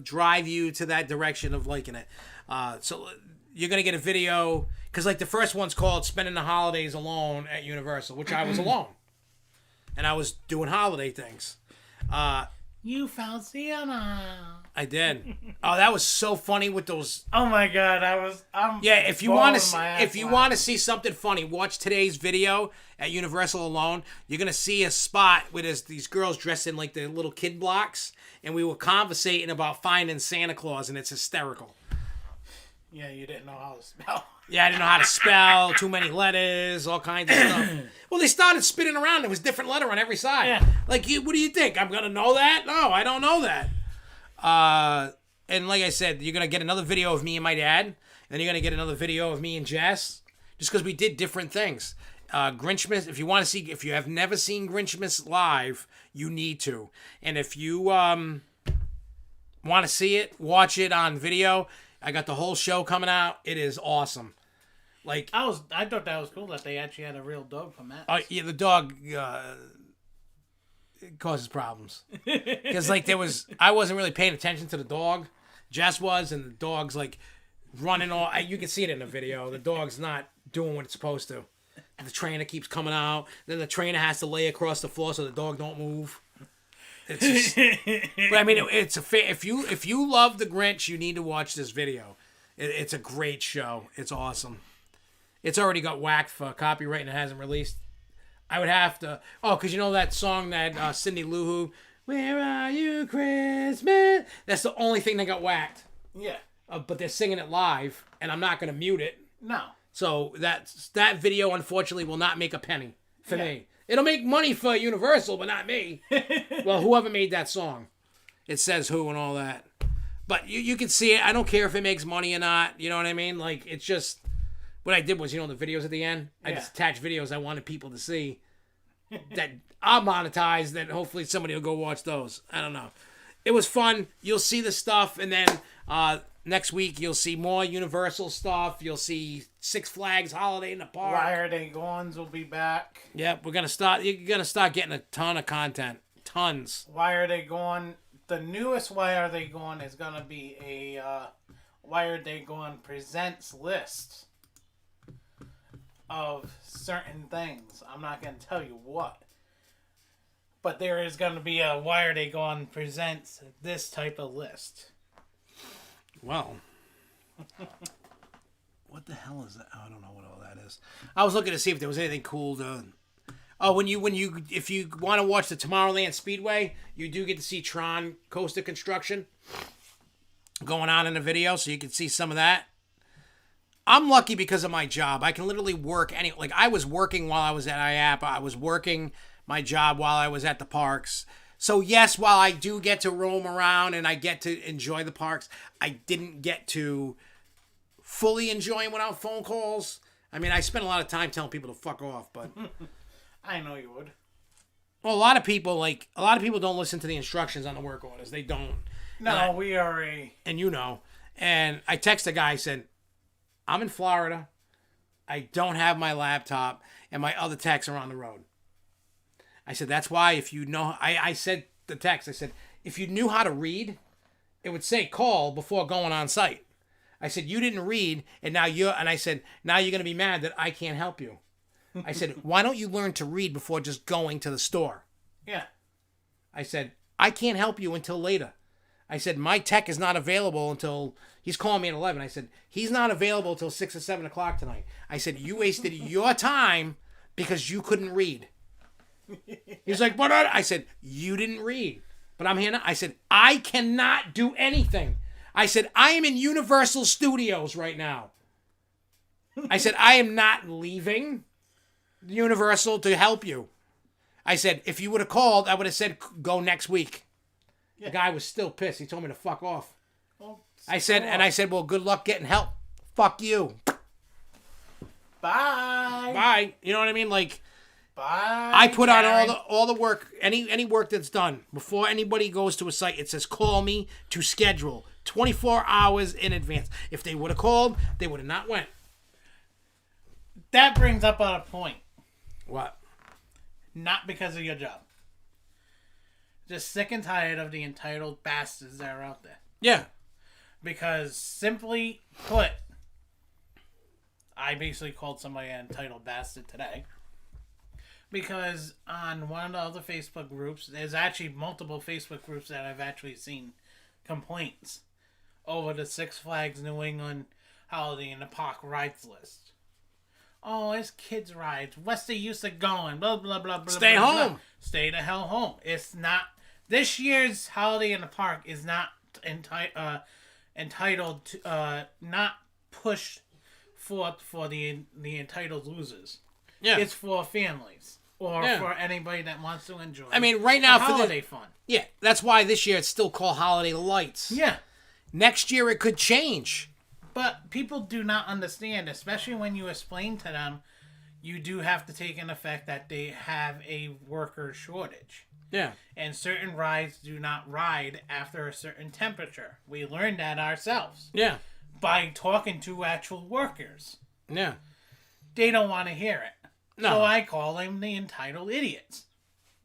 drive you to that direction of liking it. So you're going to get a video, because like the first one's called Spending the Holidays Alone at Universal, which I was alone. And I was doing holiday things. You found Sienna. I did. Oh, that was so funny with those. Oh my god, If you want to see something funny, watch today's video at Universal Alone. You're gonna see a spot where there's these girls dressed in like the little kid blocks, and we were conversating about finding Santa Claus, and it's hysterical. Yeah, you didn't know how to spell. Yeah, I didn't know how to spell, too many letters, all kinds of stuff. Well, they started spinning around. There was a different letter on every side. Yeah. Like, what do you think? I'm going to know that? No, I don't know that. And like I said, you're going to get another video of me and my dad. And then you're going to get another video of me and Jess. Just because we did different things. Grinchmas, if you have never seen Grinchmas live, you need to. And if you want to see it, watch it on video. I got the whole show coming out. It is awesome. Like I thought that was cool that they actually had a real dog for Matt. Yeah, the dog it causes problems because like I wasn't really paying attention to the dog. Jess was, and the dog's like running all. You can see it in the video. The dog's not doing what it's supposed to. The trainer keeps coming out. Then the trainer has to lay across the floor so the dog don't move. It's just, but I mean, it's if you love the Grinch, you need to watch this video. It's a great show. It's awesome. It's already got whacked for copyright and it hasn't released. I would have to. Oh, because you know that song that Cindy Lou Who, "Where Are You Christmas?" That's the only thing that got whacked. Yeah. But they're singing it live, and I'm not gonna mute it. No. So that video unfortunately will not make a penny for me. It'll make money for Universal, but not me. Well, whoever made that song. It says who and all that. But you can see it. I don't care if it makes money or not. You know what I mean? Like, it's just... What I did was, the videos at the end? I just attached videos I wanted people to see that are monetized, that hopefully somebody will go watch those. I don't know. It was fun. You'll see the stuff, and then next week you'll see more Universal stuff. You'll see Six Flags Holiday in the Park. Why Are They Gone's will be back. Yep, you're gonna start getting a ton of content. Tons. Why Are They Gone? The newest Why Are They Gone is gonna be a Why Are They Gone presents list of certain things. I'm not gonna tell you what. But there is gonna be a Why Are They Gone presents this type of list. Well. What the hell is that? Oh, I don't know what all that is. I was looking to see if there was anything cool to... Oh, if you want to watch the Tomorrowland Speedway, you do get to see Tron Coaster construction going on in the video, so you can see some of that. I'm lucky because of my job. I can literally work like I was working while I was at IAAPA. I was working my job while I was at the parks. So yes, while I do get to roam around and I get to enjoy the parks, I didn't get to fully enjoy them without phone calls. I mean, I spent a lot of time telling people to fuck off, but... I know you would. Well, a lot of people don't listen to the instructions on the work orders. They don't. No, we are a... And and I text a guy, I said, I'm in Florida. I don't have my laptop, and my other techs are on the road. I said, that's why if you know... I said the text, I said, if you knew how to read, it would say call before going on site. I said, you didn't read, and now you're going to be mad that I can't help you. I said, why don't you learn to read before just going to the store? Yeah. I said, I can't help you until later. I said, my tech is not available until... He's calling me at 11. I said, he's not available until 6 or 7 o'clock tonight. I said, you wasted your time because you couldn't read. He's like, but I said, you didn't read. But I'm here now. I said, I cannot do anything. I said, I am in Universal Studios right now. I said, I am not leaving Universal to help you. I said, if you would have called, I would have said, go next week. Yeah. The guy was still pissed. He told me to fuck off. Well, I said, well, good luck getting help. Fuck you. Bye. Bye. You know what I mean? Like, bye. I put on all the work, any work that's done. Before anybody goes to a site, it says call me to schedule 24 hours in advance. If they would have called, they would have not went. That brings up a point. What? Not because of your job. Just sick and tired of the entitled bastards that are out there. Yeah. Because simply put, I basically called somebody an entitled bastard today. Because on one of the other Facebook groups, there's actually multiple Facebook groups that I've actually seen complaints over the Six Flags New England Holiday in the Park rides list. Oh, it's kids' rides. What's the use of going? Blah, blah, blah, blah. Stay blah, home. Blah. Stay the hell home. It's not... This year's Holiday in the Park is not entitled to... not pushed forth for the entitled losers. Yeah. It's for families. Or for anybody that wants to enjoy. I mean, right now, for holiday fun. Yeah, that's why this year it's still called Holiday Lights. Yeah. Next year it could change. But people do not understand, especially when you explain to them, you do have to take in effect that they have a worker shortage. Yeah. And certain rides do not ride after a certain temperature. We learned that ourselves. Yeah. By talking to actual workers. Yeah. They don't want to hear it. No. So I call them the entitled idiots.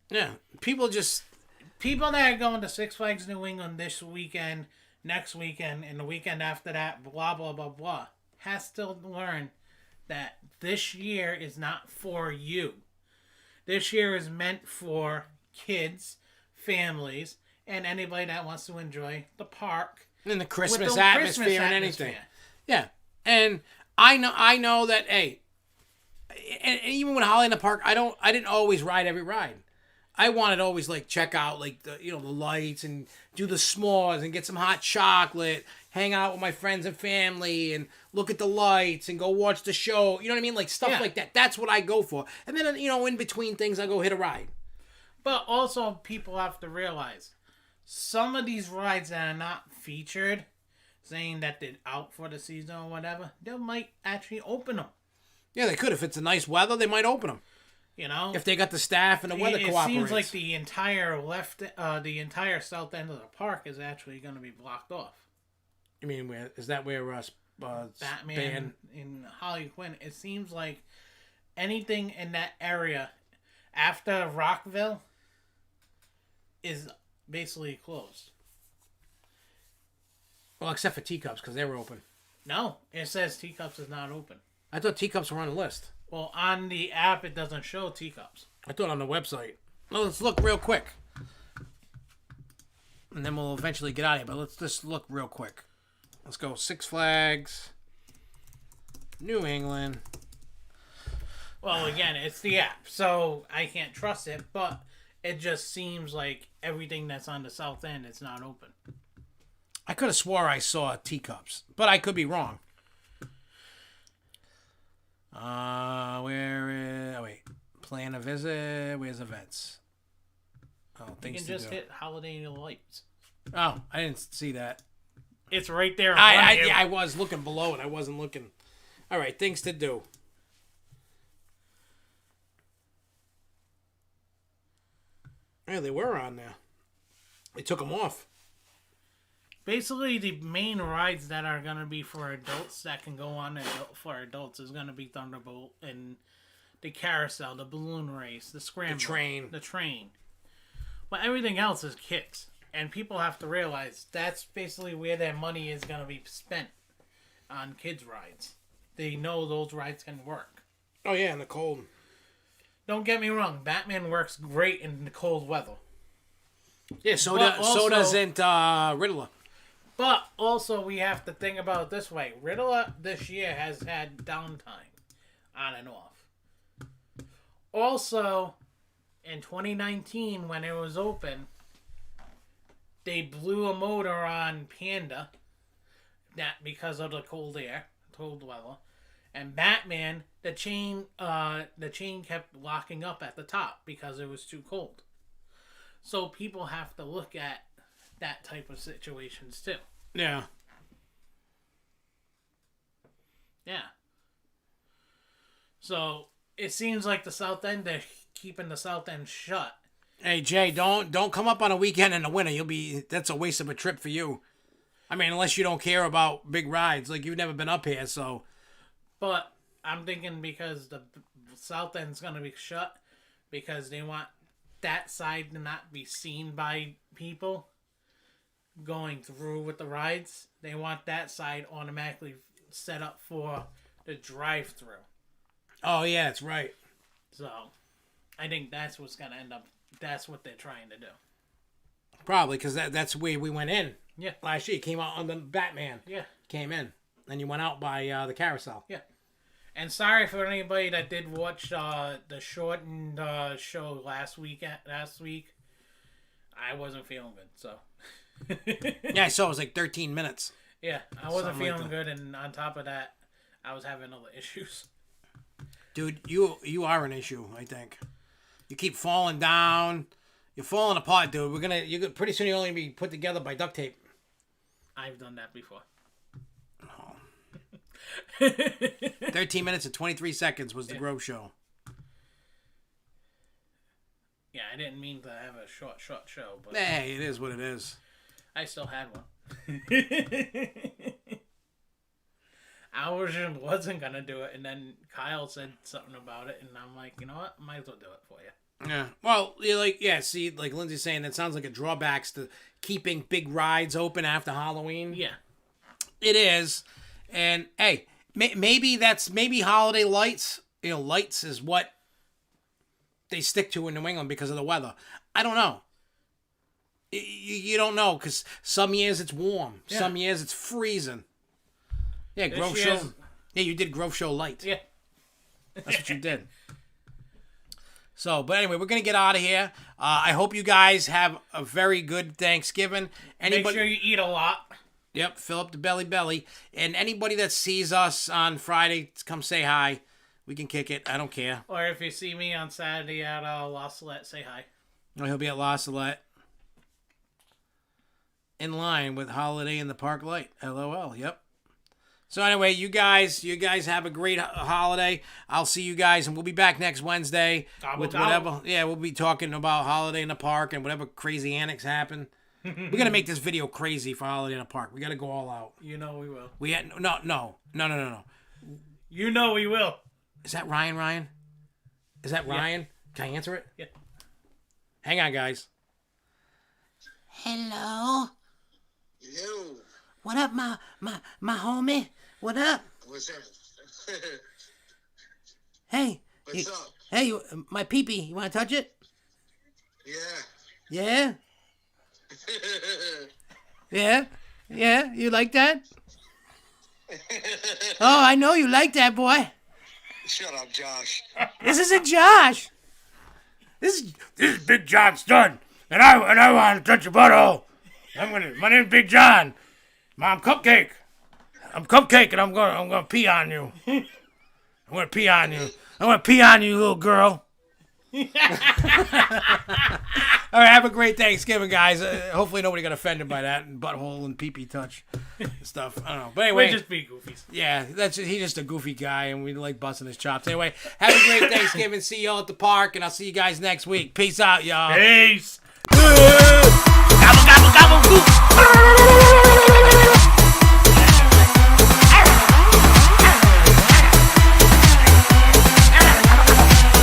Yeah. People that are going to Six Flags New England this weekend, next weekend, and the weekend after that, blah, blah, blah, blah, has to learn that this year is not for you. This year is meant for kids, families, and anybody that wants to enjoy the park. And the Christmas atmosphere and anything. Yeah. And I know that, hey, and even when Holiday in the Park, I didn't always ride every ride. I wanted to always check out the lights and do the s'mores and get some hot chocolate, hang out with my friends and family and look at the lights and go watch the show. You know what I mean? Stuff like that. That's what I go for. And then in between things I go hit a ride. But also people have to realize some of these rides that are not featured, saying that they're out for the season or whatever, they might actually open them. Yeah, they could. If it's a nice weather, they might open them. If they got the staff and the weather cooperates. It seems like the entire south end of the park is actually going to be blocked off. You mean where Batman in Harley Quinn? It seems like anything in that area after Rockville is basically closed. Well, except for Teacups because they were open. No, it says Teacups is not open. I thought Teacups were on the list. Well, on the app, it doesn't show Teacups. I thought on the website. Well, let's look real quick. And then we'll eventually get out of here. But let's just look real quick. Let's go Six Flags, New England. Well, again, it's the app, so I can't trust it. But it just seems like everything that's on the south end is not open. I could have swore I saw Teacups, but I could be wrong. Plan a visit. Where's events? Oh, you can just hit Holiday Lights. Oh, I didn't see that. It's right there in front of you. I was looking below it. I wasn't looking. All right, things to do. Yeah, they were on there. They took them off. Basically, the main rides that are going to be for adults that can go on for adults is going to be Thunderbolt and the carousel, the balloon race, the scramble, the train. But everything else is kids. And people have to realize that's basically where their money is going to be spent on kids' rides. They know those rides can work. Oh, yeah, in the cold. Don't get me wrong. Batman works great in the cold weather. Yeah, so doesn't Riddler. But also, we have to think about it this way. Riddler this year has had downtime on and off. Also, in 2019, when it was open, they blew a motor on Panda, that because of the cold weather, and Batman, the chain kept locking up at the top because it was too cold. So people have to look at that type of situations too. Yeah. Yeah. So it seems like the South End, they're keeping the South End shut. Hey Jay, don't come up on a weekend in the winter. That's a waste of a trip for you. I mean, unless you don't care about big rides, you've never been up here, so. But I'm thinking because the South End's gonna be shut because they want that side to not be seen by people going through with the rides. They want that side automatically set up for the drive-through. Oh yeah, that's right. So, I think that's what's gonna end up. That's what they're trying to do. Probably, because that's where we went in. Yeah. Last year, you came out on the Batman. Yeah. Came in. And you went out by the carousel. Yeah. And sorry for anybody that did watch the shortened show last week. I wasn't feeling good, so. Yeah, I saw it was like 13 minutes. Yeah, I wasn't Something like feeling that. good, and on top of that, I was having other issues. Dude, you are an issue, I think. You keep falling down. You're falling apart, dude. You're pretty soon you'll only be put together by duct tape. I've done that before. 13 minutes and 23 seconds was the Grove show. Yeah, I didn't mean to have a short show, but Hey, it is what it is. I still had one. I wasn't gonna do it, and then Kyle said something about it, and I'm like, you know what? Might as well do it for you. Yeah. Well, see, like Lindsay's saying, that sounds like a drawbacks to keeping big rides open after Halloween. Yeah. It is. And, hey, maybe holiday lights, lights is what they stick to in New England because of the weather. I don't know. You don't know, because some years it's warm. Yeah. Some years it's freezing. Yeah, Grove Show. Yeah, you did Grove Show Light. Yeah. That's what you did. So, but anyway, we're going to get out of here. I hope you guys have a very good Thanksgiving. Make sure you eat a lot. Yep, fill up the belly. And anybody that sees us on Friday, come say hi. We can kick it. I don't care. Or if you see me on Saturday at La Salette, say hi. Oh, he'll be at La Salette. In line with Holiday in the Park Light. LOL, yep. So anyway, you guys have a great holiday. I'll see you guys, and we'll be back next Wednesday with whatever. Yeah, we'll be talking about Holiday in the Park and whatever crazy antics happen. We're gonna make this video crazy for Holiday in the Park. We gotta go all out. You know we will. No. You know we will. Is that Ryan? Is that Ryan? Can I answer it? Yeah. Hang on, guys. Hello. Yo. What up, my homie? What up? What's up? Hey. What's up? Hey, my peepee. You want to touch it? Yeah. Yeah? Yeah? You like that? Oh, I know you like that, boy. Shut up, Josh. This isn't Josh. This is Big John's son, and I want to touch your butthole. My name's Big John. I'm Cupcake, and I'm gonna pee on you. I'm gonna pee on you. Little girl. All right, have a great Thanksgiving, guys. Hopefully nobody got offended by that and butthole and pee-pee touch stuff. I don't know, but anyway, we just be goofies. Yeah, he's just a goofy guy, and we like busting his chops. Anyway, have a great Thanksgiving. See y'all at the park, and I'll see you guys next week. Peace out, y'all. Peace. Gobble, gobble, gobble, goof.